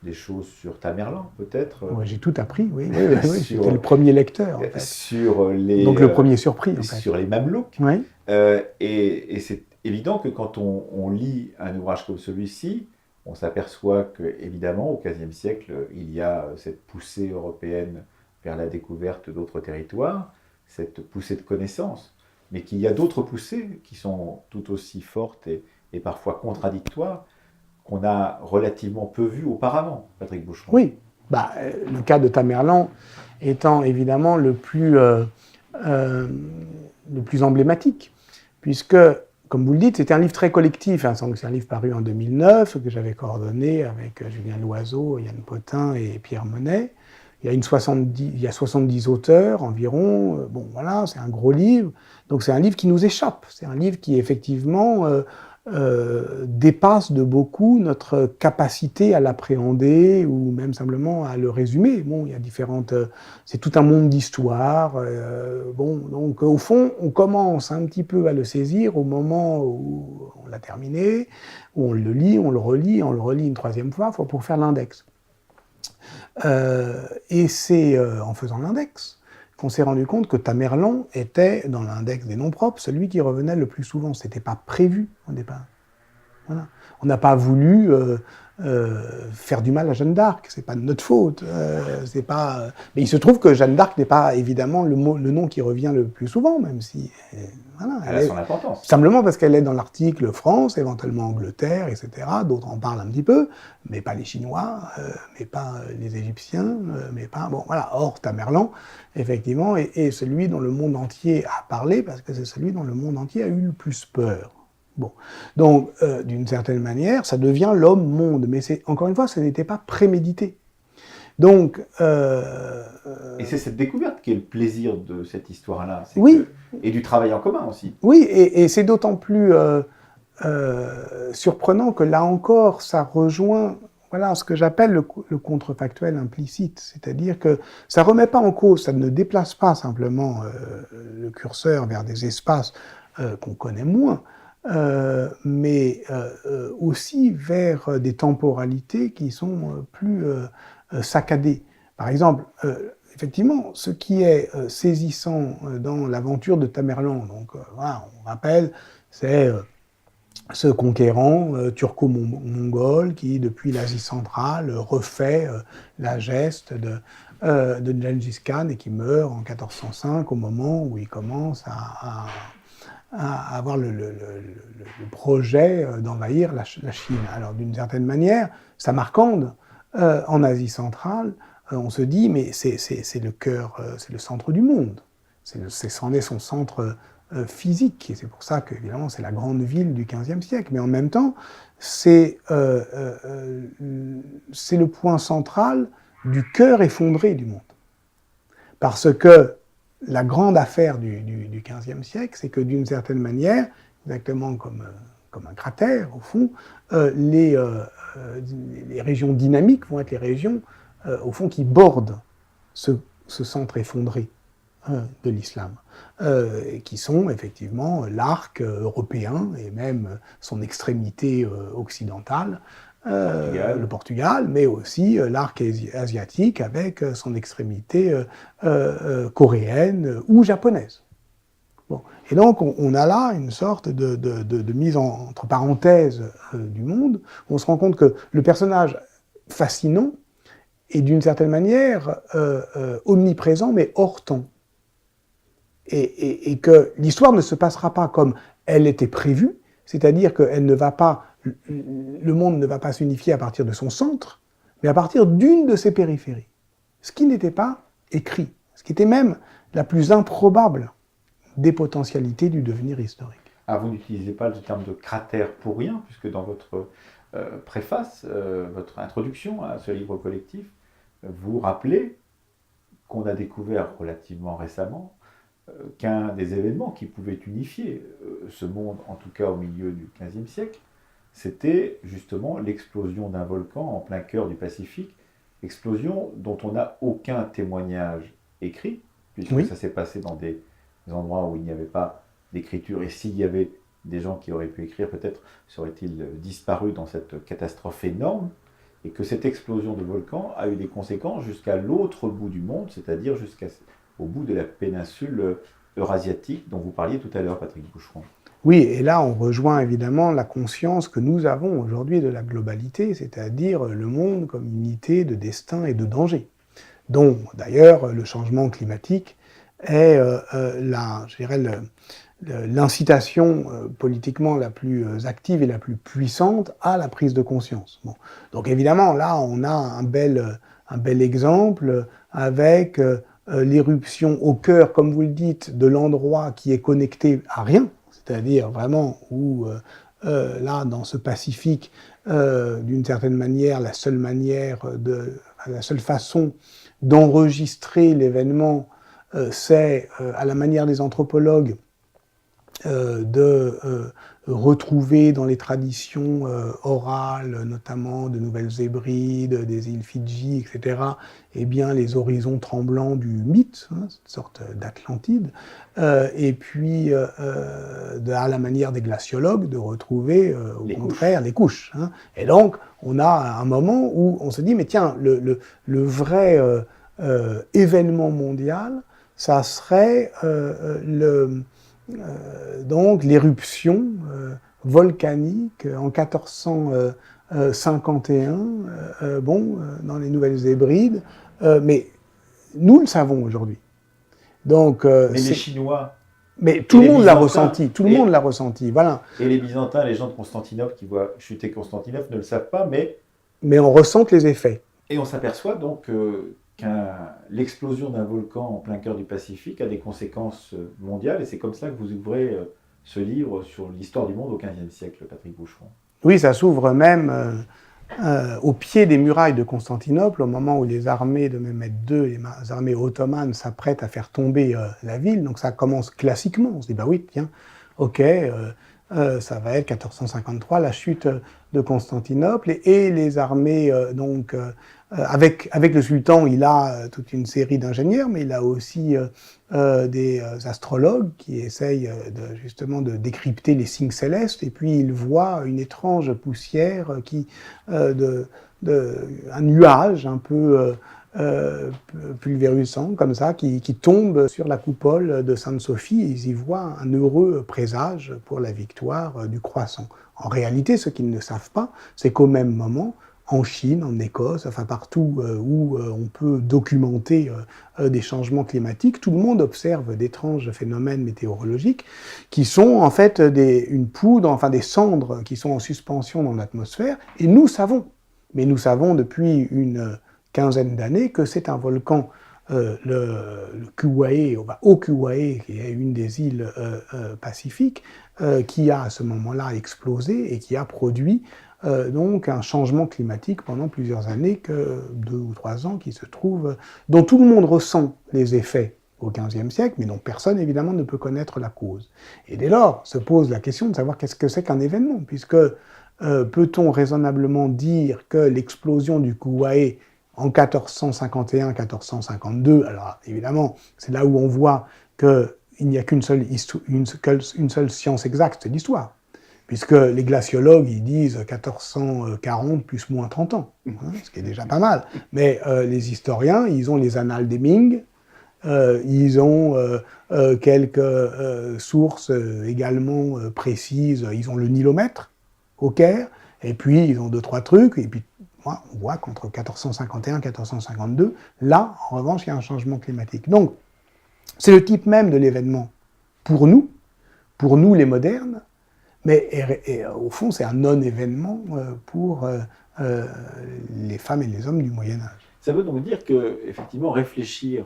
des choses sur Tamerlan, peut-être.
Ouais, j'ai tout appris, oui. J'étais le premier lecteur, en fait. Donc le premier surpris, en fait.
Sur les Mamelouks.
Oui.
Et c'est évident que quand on lit un ouvrage comme celui-ci, on s'aperçoit qu'évidemment, au XVe siècle, il y a cette poussée européenne vers la découverte d'autres territoires, cette poussée de connaissances, mais qu'il y a d'autres poussées qui sont tout aussi fortes et parfois contradictoires, qu'on a relativement peu vu auparavant, Patrick Boucheron.
Oui, le cas de Tamerlan étant évidemment le plus emblématique, puisque comme vous le dites, c'était un livre très collectif. Hein, c'est un livre paru en 2009 que j'avais coordonné avec Julien Loiseau, Yann Potin et Pierre Monet. Il y a 70 auteurs environ. Bon, voilà, c'est un gros livre. Donc c'est un livre qui nous échappe. C'est un livre qui effectivement dépasse de beaucoup notre capacité à l'appréhender ou même simplement à le résumer. Bon, il y a différentes... c'est tout un monde d'histoire. Bon, donc au fond, on commence un petit peu à le saisir au moment où on l'a terminé, où on le lit, on le relit une troisième fois pour faire l'index. Et c'est en faisant l'index qu'on s'est rendu compte que Tamerlan était, dans l'index des noms propres, celui qui revenait le plus souvent. C'était pas prévu au départ. Voilà. On n'a pas voulu faire du mal à Jeanne d'Arc, c'est pas de notre faute. C'est pas... Mais il se trouve que Jeanne d'Arc n'est pas évidemment le nom qui revient le plus souvent, même si...
Voilà, elle a son importance.
Simplement parce qu'elle est dans l'article France, éventuellement Angleterre, etc. D'autres en parlent un petit peu, mais pas les Chinois, mais pas les Égyptiens, mais pas... Bon, voilà. Or, Tamerlan, effectivement, est celui dont le monde entier a parlé, parce que c'est celui dont le monde entier a eu le plus peur. Bon, donc d'une certaine manière, ça devient l'homme-monde, mais encore une fois, ce n'était pas prémédité. Donc,
et c'est cette découverte qui est le plaisir de cette histoire-là,
oui,
et du travail en commun aussi.
Oui, et c'est d'autant plus surprenant que là encore, ça rejoint, voilà, ce que j'appelle le contrefactuel implicite, c'est-à-dire que ça remet pas en cause, ça ne déplace pas simplement le curseur vers des espaces qu'on connaît moins. Mais aussi vers des temporalités qui sont plus saccadées. Par exemple, effectivement, ce qui est saisissant dans l'aventure de Tamerlan, donc voilà, on rappelle, c'est ce conquérant turco-mongol qui, depuis l'Asie centrale, refait la geste de Gengis Khan et qui meurt en 1405 au moment où il commence à avoir le projet d'envahir la Chine. Alors d'une certaine manière, Samarcande, en Asie centrale, on se dit, mais c'est le cœur, c'est le centre du monde. C'en est son centre physique, et c'est pour ça que, évidemment, c'est la grande ville du XVe siècle. Mais en même temps, c'est le point central du cœur effondré du monde. Parce que la grande affaire du XVe siècle, c'est que d'une certaine manière, exactement comme un cratère, au fond, les régions dynamiques vont être les régions, au fond, qui bordent ce centre effondré de l'islam, qui sont effectivement l'arc européen et même son extrémité occidentale, le Portugal, mais aussi l'arc asiatique avec son extrémité coréenne ou japonaise. Bon. Et donc on a là une sorte de mise entre parenthèses du monde, où on se rend compte que le personnage fascinant est d'une certaine manière omniprésent mais hors temps. Et que l'histoire ne se passera pas comme elle était prévue, c'est-à-dire que le monde ne va pas s'unifier à partir de son centre, mais à partir d'une de ses périphéries. Ce qui n'était pas écrit, ce qui était même la plus improbable des potentialités du devenir historique.
Ah, vous n'utilisez pas le terme de cratère pour rien, puisque dans votre préface, votre introduction à ce livre collectif, vous rappelez qu'on a découvert relativement récemment qu'un des événements qui pouvait unifier ce monde, en tout cas au milieu du XVe siècle, c'était justement l'explosion d'un volcan en plein cœur du Pacifique, explosion dont on n'a aucun témoignage écrit, puisque ça s'est passé dans des endroits où il n'y avait pas d'écriture, et s'il y avait des gens qui auraient pu écrire, peut-être seraient-ils disparus dans cette catastrophe énorme, et que cette explosion de volcan a eu des conséquences jusqu'à l'autre bout du monde, c'est-à-dire jusqu'au bout de la péninsule eurasiatique dont vous parliez tout à l'heure, Patrick Boucheron.
Oui, et là on rejoint évidemment la conscience que nous avons aujourd'hui de la globalité, c'est-à-dire le monde comme unité de destin et de danger, dont d'ailleurs le changement climatique est l'incitation politiquement la plus active et la plus puissante à la prise de conscience. Bon. Donc évidemment, là, on a un bel exemple avec l'éruption au cœur, comme vous le dites, de l'endroit qui est connecté à rien, c'est-à-dire vraiment où, là, dans ce Pacifique, d'une certaine manière, la seule façon d'enregistrer l'événement, c'est, à la manière des anthropologues, de retrouver dans les traditions orales, notamment de Nouvelle-Hébride, des îles Fidji, etc., eh bien, les horizons tremblants du mythe, hein, cette sorte d'Atlantide, et puis, à la manière des glaciologues, de retrouver, au contraire, les couches. Hein. Et donc, on a un moment où on se dit, mais tiens, le vrai événement mondial, ça serait donc l'éruption volcanique en 1451, dans les Nouvelles-Hébrides, mais nous le savons aujourd'hui. Donc,
mais les Chinois,
mais tout le monde l'a ressenti, tout le monde l'a ressenti, voilà.
Et les Byzantins, les gens de Constantinople qui voient chuter Constantinople ne le savent pas,
mais on ressent les effets.
Et on s'aperçoit donc que l'explosion d'un volcan en plein cœur du Pacifique a des conséquences mondiales, et c'est comme ça que vous ouvrez ce livre sur l'histoire du monde au XVe siècle, Patrick Boucheron.
Oui, ça s'ouvre même au pied des murailles de Constantinople, au moment où les armées de Mehmed II, les armées ottomanes, s'apprêtent à faire tomber la ville. Donc ça commence classiquement. On se dit, bah oui, tiens, ok, ça va être 1453, la chute de Constantinople, et les armées, avec le sultan, il a toute une série d'ingénieurs, mais il a aussi des astrologues qui essayent justement de décrypter les signes célestes, et puis il voit une étrange poussière un nuage un peu pulvéruscent, comme ça, qui tombe sur la coupole de Sainte-Sophie, et ils y voient un heureux présage pour la victoire du croissant. En réalité, ce qu'ils ne savent pas, c'est qu'au même moment, en Chine, en Écosse, enfin partout où on peut documenter des changements climatiques, tout le monde observe d'étranges phénomènes météorologiques qui sont en fait une poudre, enfin des cendres qui sont en suspension dans l'atmosphère, et nous savons, mais nous savons depuis une quinzaine d'années que c'est un volcan, le Kauai, Kauai, qui est une des îles pacifiques, qui a à ce moment-là explosé et qui a produit donc un changement climatique pendant plusieurs années, que 2 ou 3 ans, qui se trouve, dont tout le monde ressent les effets au XVe siècle, mais dont personne évidemment ne peut connaître la cause. Et dès lors se pose la question de savoir qu'est-ce que c'est qu'un événement, puisque peut-on raisonnablement dire que l'explosion du Kauai en 1451-1452, alors évidemment c'est là où on voit qu'il n'y a qu'une seule science exacte, c'est l'histoire. Puisque les glaciologues, ils disent 1440 plus moins 30 ans, hein, ce qui est déjà pas mal. Mais les historiens, ils ont les annales des Ming, ils ont quelques sources également précises, ils ont le nilomètre au Caire, et puis ils ont 2-3 trucs, et puis on voit qu'entre 1451 et 1452, là, en revanche, il y a un changement climatique. Donc, c'est le type même de l'événement pour nous les modernes, mais au fond, c'est un non-événement pour les femmes et les hommes du Moyen-Âge.
Ça veut donc dire que, effectivement, réfléchir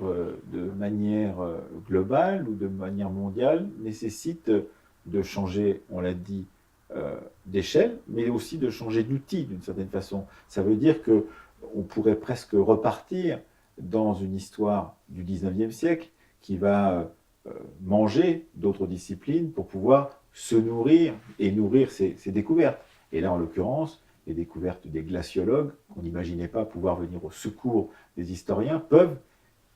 de manière globale ou de manière mondiale nécessite de changer, on l'a dit, d'échelle, mais aussi de changer d'outil d'une certaine façon. Ça veut dire qu'on pourrait presque repartir dans une histoire du XIXe siècle qui va manger d'autres disciplines pour pouvoir se nourrir et nourrir ses découvertes. Et là, en l'occurrence, les découvertes des glaciologues, qu'on n'imaginait pas pouvoir venir au secours des historiens, peuvent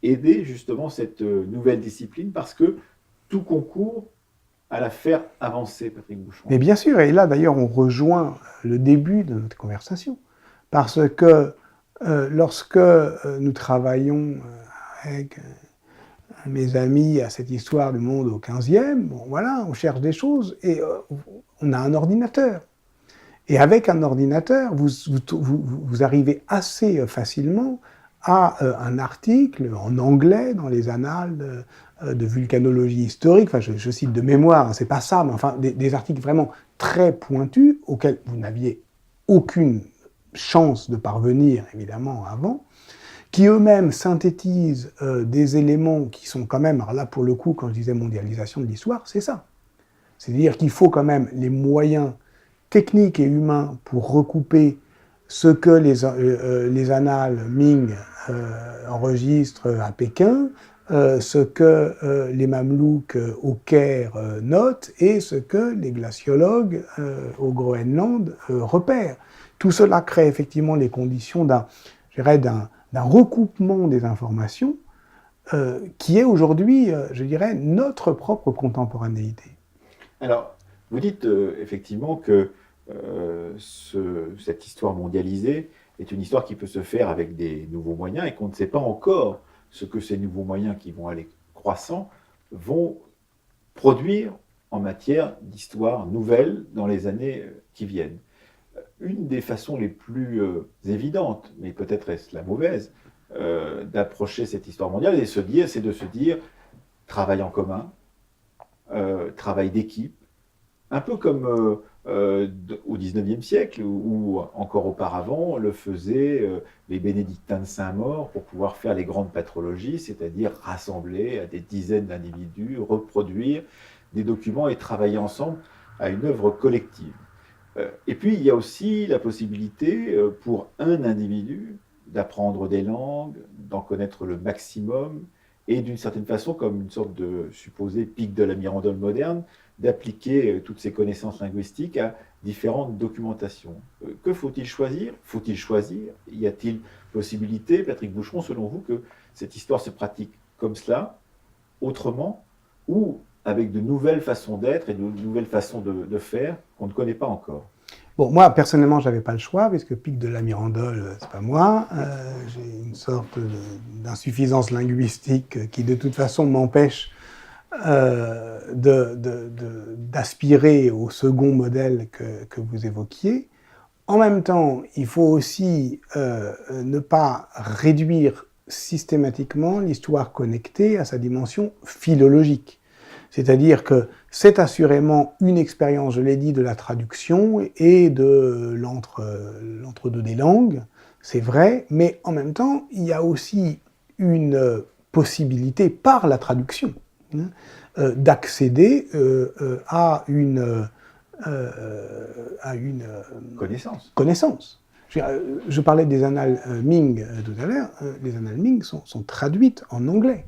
aider justement cette nouvelle discipline, parce que tout concourt à la faire avancer, Patrick Boucheron.
Mais bien sûr, et là d'ailleurs on rejoint le début de notre conversation, parce que lorsque nous travaillons avec mes amis à cette histoire du monde au XVe, bon voilà, on cherche des choses et on a un ordinateur. Et avec un ordinateur, vous arrivez assez facilement à un article en anglais dans les annales de vulcanologie historique, enfin je cite de mémoire, hein, c'est pas ça, mais enfin des articles vraiment très pointus auxquels vous n'aviez aucune chance de parvenir évidemment avant, qui eux-mêmes synthétisent des éléments qui sont quand même, alors là pour le coup quand je disais mondialisation de l'histoire, c'est ça. C'est-à-dire qu'il faut quand même les moyens techniques et humains pour recouper ce que les annales Ming enregistrent à Pékin, ce que les Mamelouks au Caire notent et ce que les glaciologues au Groenland repèrent. Tout cela crée effectivement les conditions d'un recoupement des informations qui est aujourd'hui, je dirais, notre propre contemporanéité.
Alors, vous dites effectivement que cette histoire mondialisée est une histoire qui peut se faire avec des nouveaux moyens et qu'on ne sait pas encore ce que ces nouveaux moyens qui vont aller croissant vont produire en matière d'histoire nouvelle dans les années qui viennent. Une des façons les plus évidentes, mais peut-être est-ce la mauvaise, d'approcher cette histoire mondiale, c'est de se dire travail en commun, travail d'équipe, un peu comme au XIXe siècle, ou encore auparavant, le faisaient les bénédictins de Saint-Maur pour pouvoir faire les grandes patrologies, c'est-à-dire rassembler à des dizaines d'individus, reproduire des documents et travailler ensemble à une œuvre collective. Et puis, il y a aussi la possibilité pour un individu d'apprendre des langues, d'en connaître le maximum, et d'une certaine façon, comme une sorte de supposé pic de la Mirandole moderne, d'appliquer toutes ces connaissances linguistiques à différentes documentations. Que faut-il choisir? Faut-il choisir? Y a-t-il possibilité, Patrick Boucheron, selon vous, que cette histoire se pratique comme cela, autrement, ou avec de nouvelles façons d'être et de nouvelles façons de faire qu'on ne connaît pas encore?
Bon, moi, personnellement, j'avais pas le choix, puisque pic de la Mirandole, c'est pas moi. J'ai une sorte d'insuffisance linguistique qui, de toute façon, m'empêche d'aspirer au second modèle que vous évoquiez. En même temps, il faut aussi ne pas réduire systématiquement l'histoire connectée à sa dimension philologique. C'est-à-dire que c'est assurément une expérience, je l'ai dit, de la traduction et de l'entre-deux des langues, c'est vrai, mais en même temps, il y a aussi une possibilité par la traduction d'accéder à une connaissance. Je parlais des annales Ming tout à l'heure, les annales Ming sont traduites en anglais.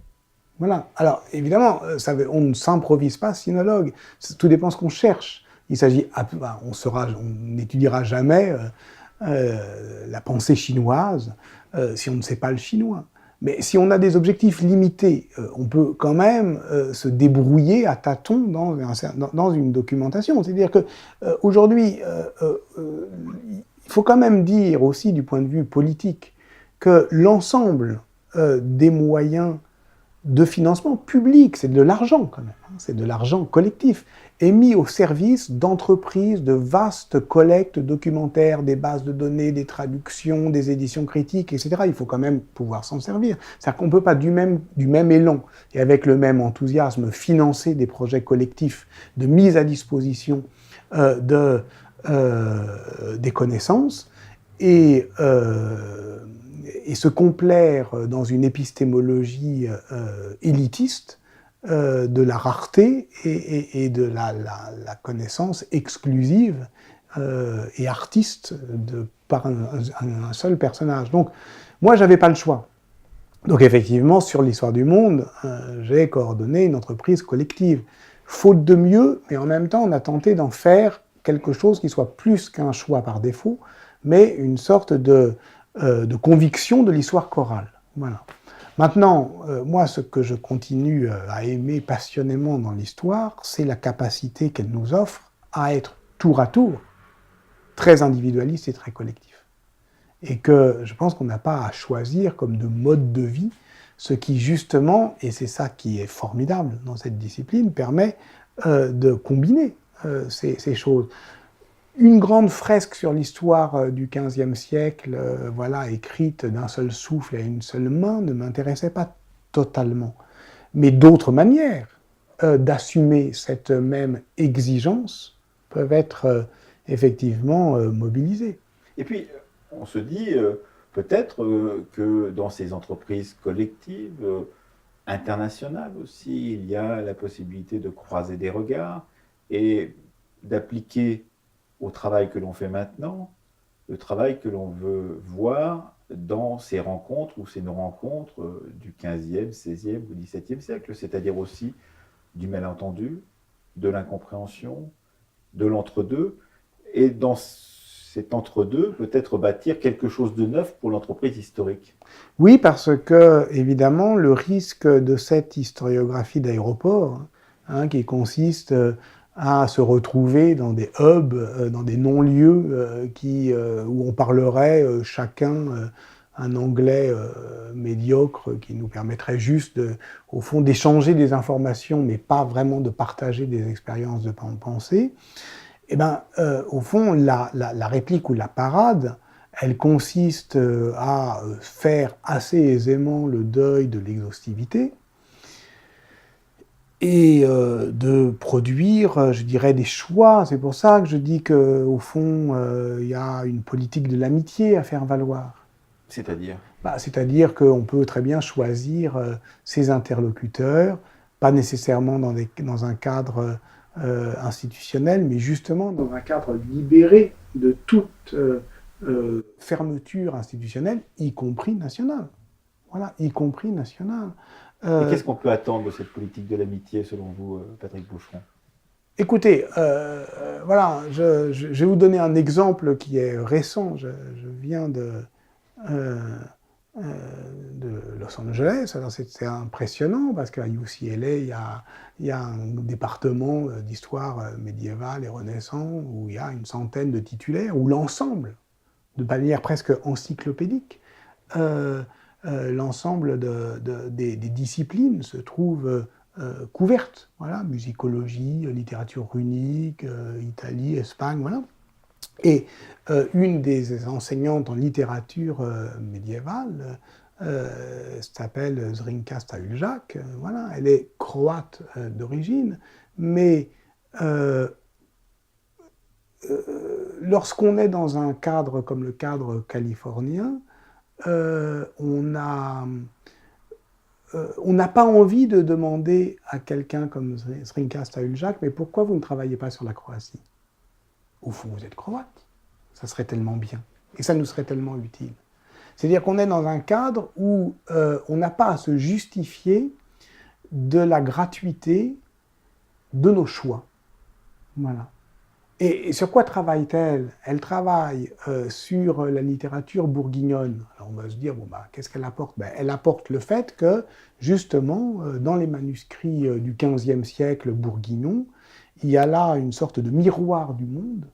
Voilà. Alors, évidemment, on ne s'improvise pas sinologue. Tout dépend de ce qu'on cherche. Il s'agit, on n'étudiera jamais la pensée chinoise si on ne sait pas le chinois. Mais si on a des objectifs limités, on peut quand même se débrouiller à tâtons dans une documentation. C'est-à-dire que aujourd'hui, il faut quand même dire aussi du point de vue politique que l'ensemble des moyens de financement public, c'est de l'argent quand même, c'est de l'argent collectif, est mis au service d'entreprises de vastes collectes documentaires, des bases de données, des traductions, des éditions critiques, etc. Il faut quand même pouvoir s'en servir. C'est-à-dire qu'on ne peut pas du même élan et avec le même enthousiasme financer des projets collectifs de mise à disposition des connaissances et se complaire dans une épistémologie élitiste de la rareté et de la connaissance exclusive et artiste par un seul personnage. Donc, moi, j'avais pas le choix. Donc, effectivement, sur l'histoire du monde, j'ai coordonné une entreprise collective. Faute de mieux, mais en même temps, on a tenté d'en faire quelque chose qui soit plus qu'un choix par défaut, mais une sorte de conviction de l'histoire chorale. Voilà. Maintenant, moi, ce que je continue à aimer passionnément dans l'histoire, c'est la capacité qu'elle nous offre à être tour à tour très individualiste et très collectif. Et que je pense qu'on n'a pas à choisir comme de mode de vie ce qui justement, et c'est ça qui est formidable dans cette discipline, permet de combiner ces choses. Une grande fresque sur l'histoire du XVe siècle, voilà, écrite d'un seul souffle et à une seule main, ne m'intéressait pas totalement. Mais d'autres manières d'assumer cette même exigence peuvent être effectivement mobilisées.
Et puis, on se dit peut-être que dans ces entreprises collectives, internationales aussi, il y a la possibilité de croiser des regards et d'appliquer au travail que l'on fait maintenant, le travail que l'on veut voir dans ces rencontres ou ces non-rencontres du 15e, 16e ou 17e siècle, c'est-à-dire aussi du malentendu, de l'incompréhension, de l'entre-deux, et dans cet entre-deux, peut-être bâtir quelque chose de neuf pour l'entreprise historique.
Oui, parce que, évidemment, le risque de cette historiographie d'aéroport, hein, qui consiste à se retrouver dans des hubs, dans des non-lieux où on parlerait chacun un anglais médiocre qui nous permettrait juste, au fond, d'échanger des informations, mais pas vraiment de partager des expériences de pensée. Eh ben, au fond, la réplique ou la parade, elle consiste à faire assez aisément le deuil de l'exhaustivité et de produire, je dirais, des choix. C'est pour ça que je dis qu'au fond, il y a une politique de l'amitié à faire valoir.
C'est-à-dire
C'est-à-dire qu'on peut très bien choisir ses interlocuteurs, pas nécessairement dans un cadre institutionnel, mais justement dans un cadre libéré de toute fermeture institutionnelle, y compris nationale. Voilà, y compris nationale.
Et qu'est-ce qu'on peut attendre de cette politique de l'amitié, selon vous, Patrick Boucheron?
Écoutez, voilà, je vais vous donner un exemple qui est récent. Je viens euh, de Los Angeles. Alors c'est impressionnant parce qu'à UCLA, il y a un département d'histoire médiévale et renaissance où il y a une centaine de titulaires, où l'ensemble, de manière presque encyclopédique, l'ensemble des disciplines se trouve couvertes. Voilà, musicologie, littérature runique, Italie, Espagne, voilà. Et une des enseignantes en littérature médiévale s'appelle Zrinka Stahuljak. Voilà, elle est croate d'origine, mais lorsqu'on est dans un cadre comme le cadre californien, on n'a pas envie de demander à quelqu'un comme Zrinka Stahuljak, mais pourquoi vous ne travaillez pas sur la Croatie? Au fond, vous êtes croate. Ça serait tellement bien. Et ça nous serait tellement utile. C'est-à-dire qu'on est dans un cadre où on n'a pas à se justifier de la gratuité de nos choix. Voilà. Et sur quoi travaille-t-elle? Elle travaille sur la littérature bourguignonne. Alors on va se dire, bon, bah, qu'est-ce qu'elle apporte? Elle apporte le fait que, justement, dans les manuscrits du XVe siècle bourguignon, il y a là une sorte de miroir du monde,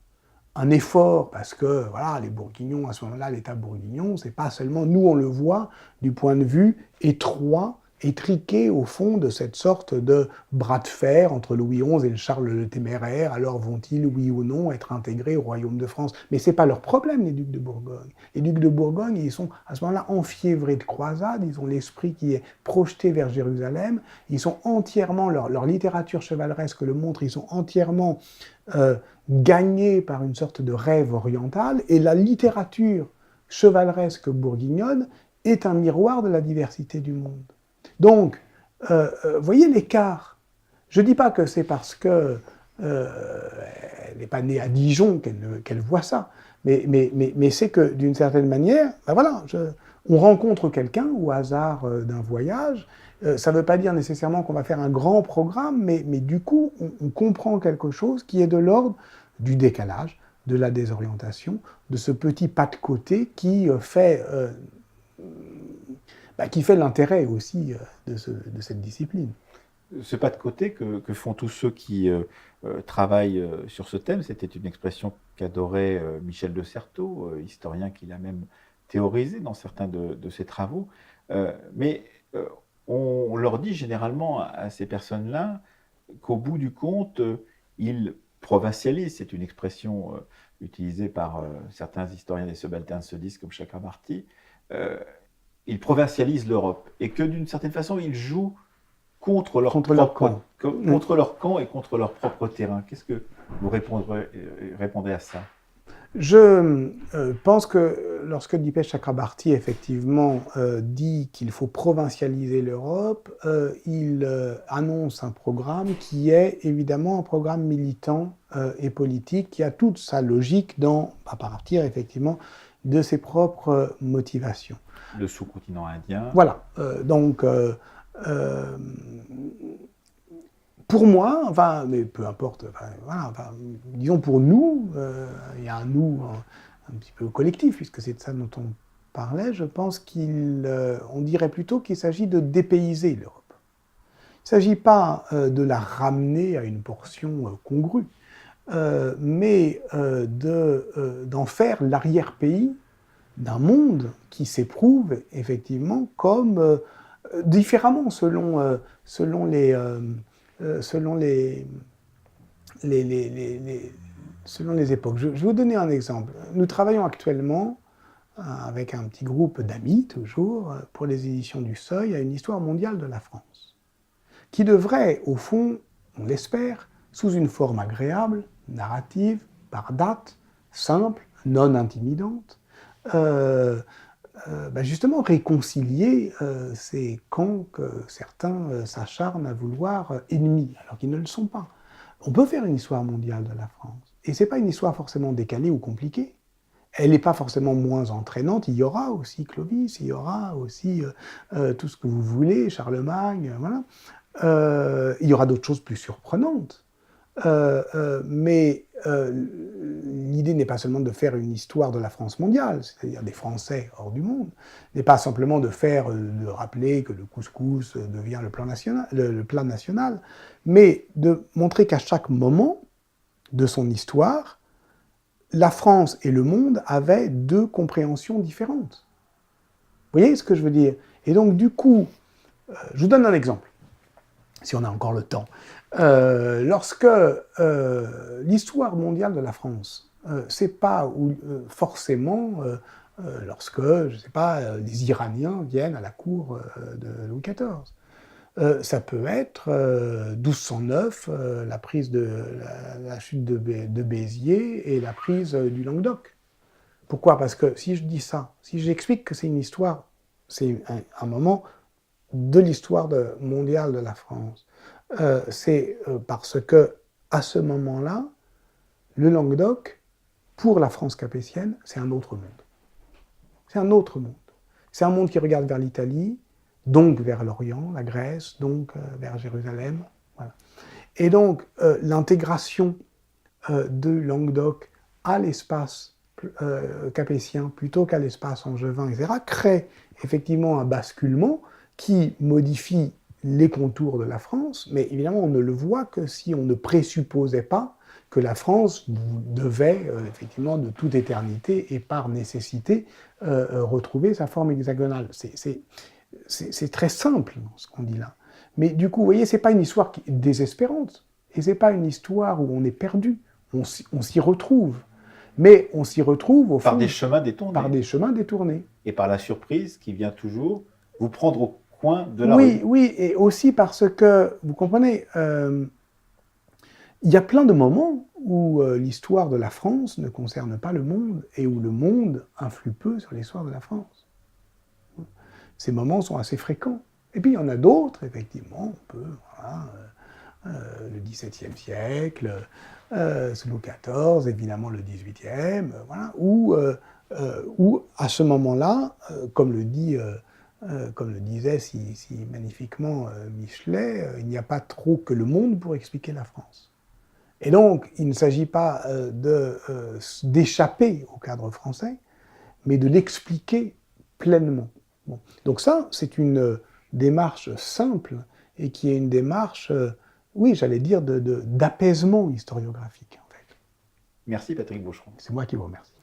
un effort, parce que voilà, les Bourguignons, à ce moment-là, l'État bourguignon, c'est pas seulement, nous on le voit du point de vue étroit, étriqué au fond de cette sorte de bras de fer entre Louis XI et le Charles le Téméraire. Alors vont-ils, oui ou non, être intégrés au royaume de France? Mais c'est pas leur problème, les ducs de Bourgogne. Les ducs de Bourgogne, ils sont à ce moment-là enfiévrés de croisades, ils ont l'esprit qui est projeté vers Jérusalem, ils sont entièrement, leur littérature chevaleresque le montre, ils sont entièrement gagnés par une sorte de rêve oriental, et la littérature chevaleresque bourguignonne est un miroir de la diversité du monde. Donc, voyez l'écart. Je ne dis pas que c'est parce qu'elle n'est pas née à Dijon qu'elle voit ça, mais c'est que d'une certaine manière, ben voilà, on rencontre quelqu'un au hasard d'un voyage. Ça ne veut pas dire nécessairement qu'on va faire un grand programme, mais du coup, on comprend quelque chose qui est de l'ordre du décalage, de la désorientation, de ce petit pas de côté qui fait l'intérêt aussi de cette discipline.
Ce pas de côté que font tous ceux qui travaillent sur ce thème, c'était une expression qu'adorait Michel de Certeau, historien qui l'a même théorisé dans certains de ses travaux. Mais on leur dit généralement à ces personnes-là qu'au bout du compte, ils provincialisent. C'est une expression utilisée par certains historiens des subalternes se disent comme Chakrabarty. Ils provincialisent l'Europe et que d'une certaine façon, ils jouent contre leur camp et contre leur propre terrain. Qu'est-ce que vous répondez à ça?
Je pense que lorsque Dipesh Chakrabarty effectivement dit qu'il faut provincialiser l'Europe, il annonce un programme qui est évidemment un programme militant et politique qui a toute sa logique à partir effectivement de ses propres motivations.
Le sous-continent indien.
Voilà. Pour moi, enfin, mais peu importe, voilà, disons pour nous, il y a un nous un petit peu collectif, puisque c'est de ça dont on parlait, je pense on dirait plutôt qu'il s'agit de dépayser l'Europe. Il ne s'agit pas de la ramener à une portion congrue, mais d'en faire l'arrière-pays d'un monde qui s'éprouve effectivement comme différemment selon les époques. Je vais vous donner un exemple. Nous travaillons actuellement avec un petit groupe d'amis, toujours, pour les éditions du Seuil, à une histoire mondiale de la France, qui devrait, au fond, on l'espère, sous une forme agréable, narrative, par date, simple, non intimidante, justement réconcilier ces camps que certains s'acharnent à vouloir ennemis, alors qu'ils ne le sont pas. On peut faire une histoire mondiale de la France. Et ce n'est pas une histoire forcément décalée ou compliquée. Elle n'est pas forcément moins entraînante. Il y aura aussi Clovis, il y aura aussi tout ce que vous voulez, Charlemagne, voilà. Il y aura d'autres choses plus surprenantes. Mais l'idée n'est pas seulement de faire une histoire de la France mondiale, c'est-à-dire des Français hors du monde, n'est pas simplement de rappeler que le couscous devient le plat national, mais de montrer qu'à chaque moment de son histoire, la France et le monde avaient deux compréhensions différentes. Vous voyez ce que je veux dire? Et donc du coup, je vous donne un exemple, si on a encore le temps. Lorsque l'histoire mondiale de la France, c'est pas forcément lorsque, je ne sais pas, les Iraniens viennent à la cour de Louis XIV. Ça peut être 1209, la prise la chute de Béziers et la prise du Languedoc. Pourquoi? Parce que si je dis ça, si j'explique que c'est une histoire, c'est un moment de l'histoire mondiale de la France, c'est parce que à ce moment-là, le Languedoc, pour la France capétienne, c'est un autre monde. C'est un autre monde. C'est un monde qui regarde vers l'Italie, donc vers l'Orient, la Grèce, donc vers Jérusalem. Voilà. Et donc l'intégration de Languedoc à l'espace capétien plutôt qu'à l'espace angevin, etc., crée effectivement un basculement qui modifie les contours de la France, mais évidemment on ne le voit que si on ne présupposait pas que la France devait effectivement de toute éternité et par nécessité retrouver sa forme hexagonale. C'est très simple ce qu'on dit là. Mais du coup, vous voyez, c'est pas une histoire désespérante, et c'est pas une histoire où on est perdu, on s'y retrouve. Mais on s'y retrouve au fond,
par des chemins détournés.
Par des chemins détournés.
Et par la surprise qui vient toujours vous prendre au coin de la rue.
Oui, et aussi parce que, vous comprenez, il y a plein de moments où l'histoire de la France ne concerne pas le monde et où le monde influe peu sur l'histoire de la France. Ces moments sont assez fréquents. Et puis il y en a d'autres, effectivement, on peut, voilà, le XVIIe siècle, sous Louis XIV, évidemment le XVIIIe, voilà, où à ce moment-là, comme le disait si magnifiquement Michelet, il n'y a pas trop que le monde pour expliquer la France. Et donc, il ne s'agit pas d'échapper au cadre français, mais de l'expliquer pleinement. Bon. Donc ça, c'est une démarche simple et qui est une démarche, oui, j'allais dire, d'apaisement historiographique, en fait.
Merci Patrick Baucheron.
C'est moi qui vous remercie.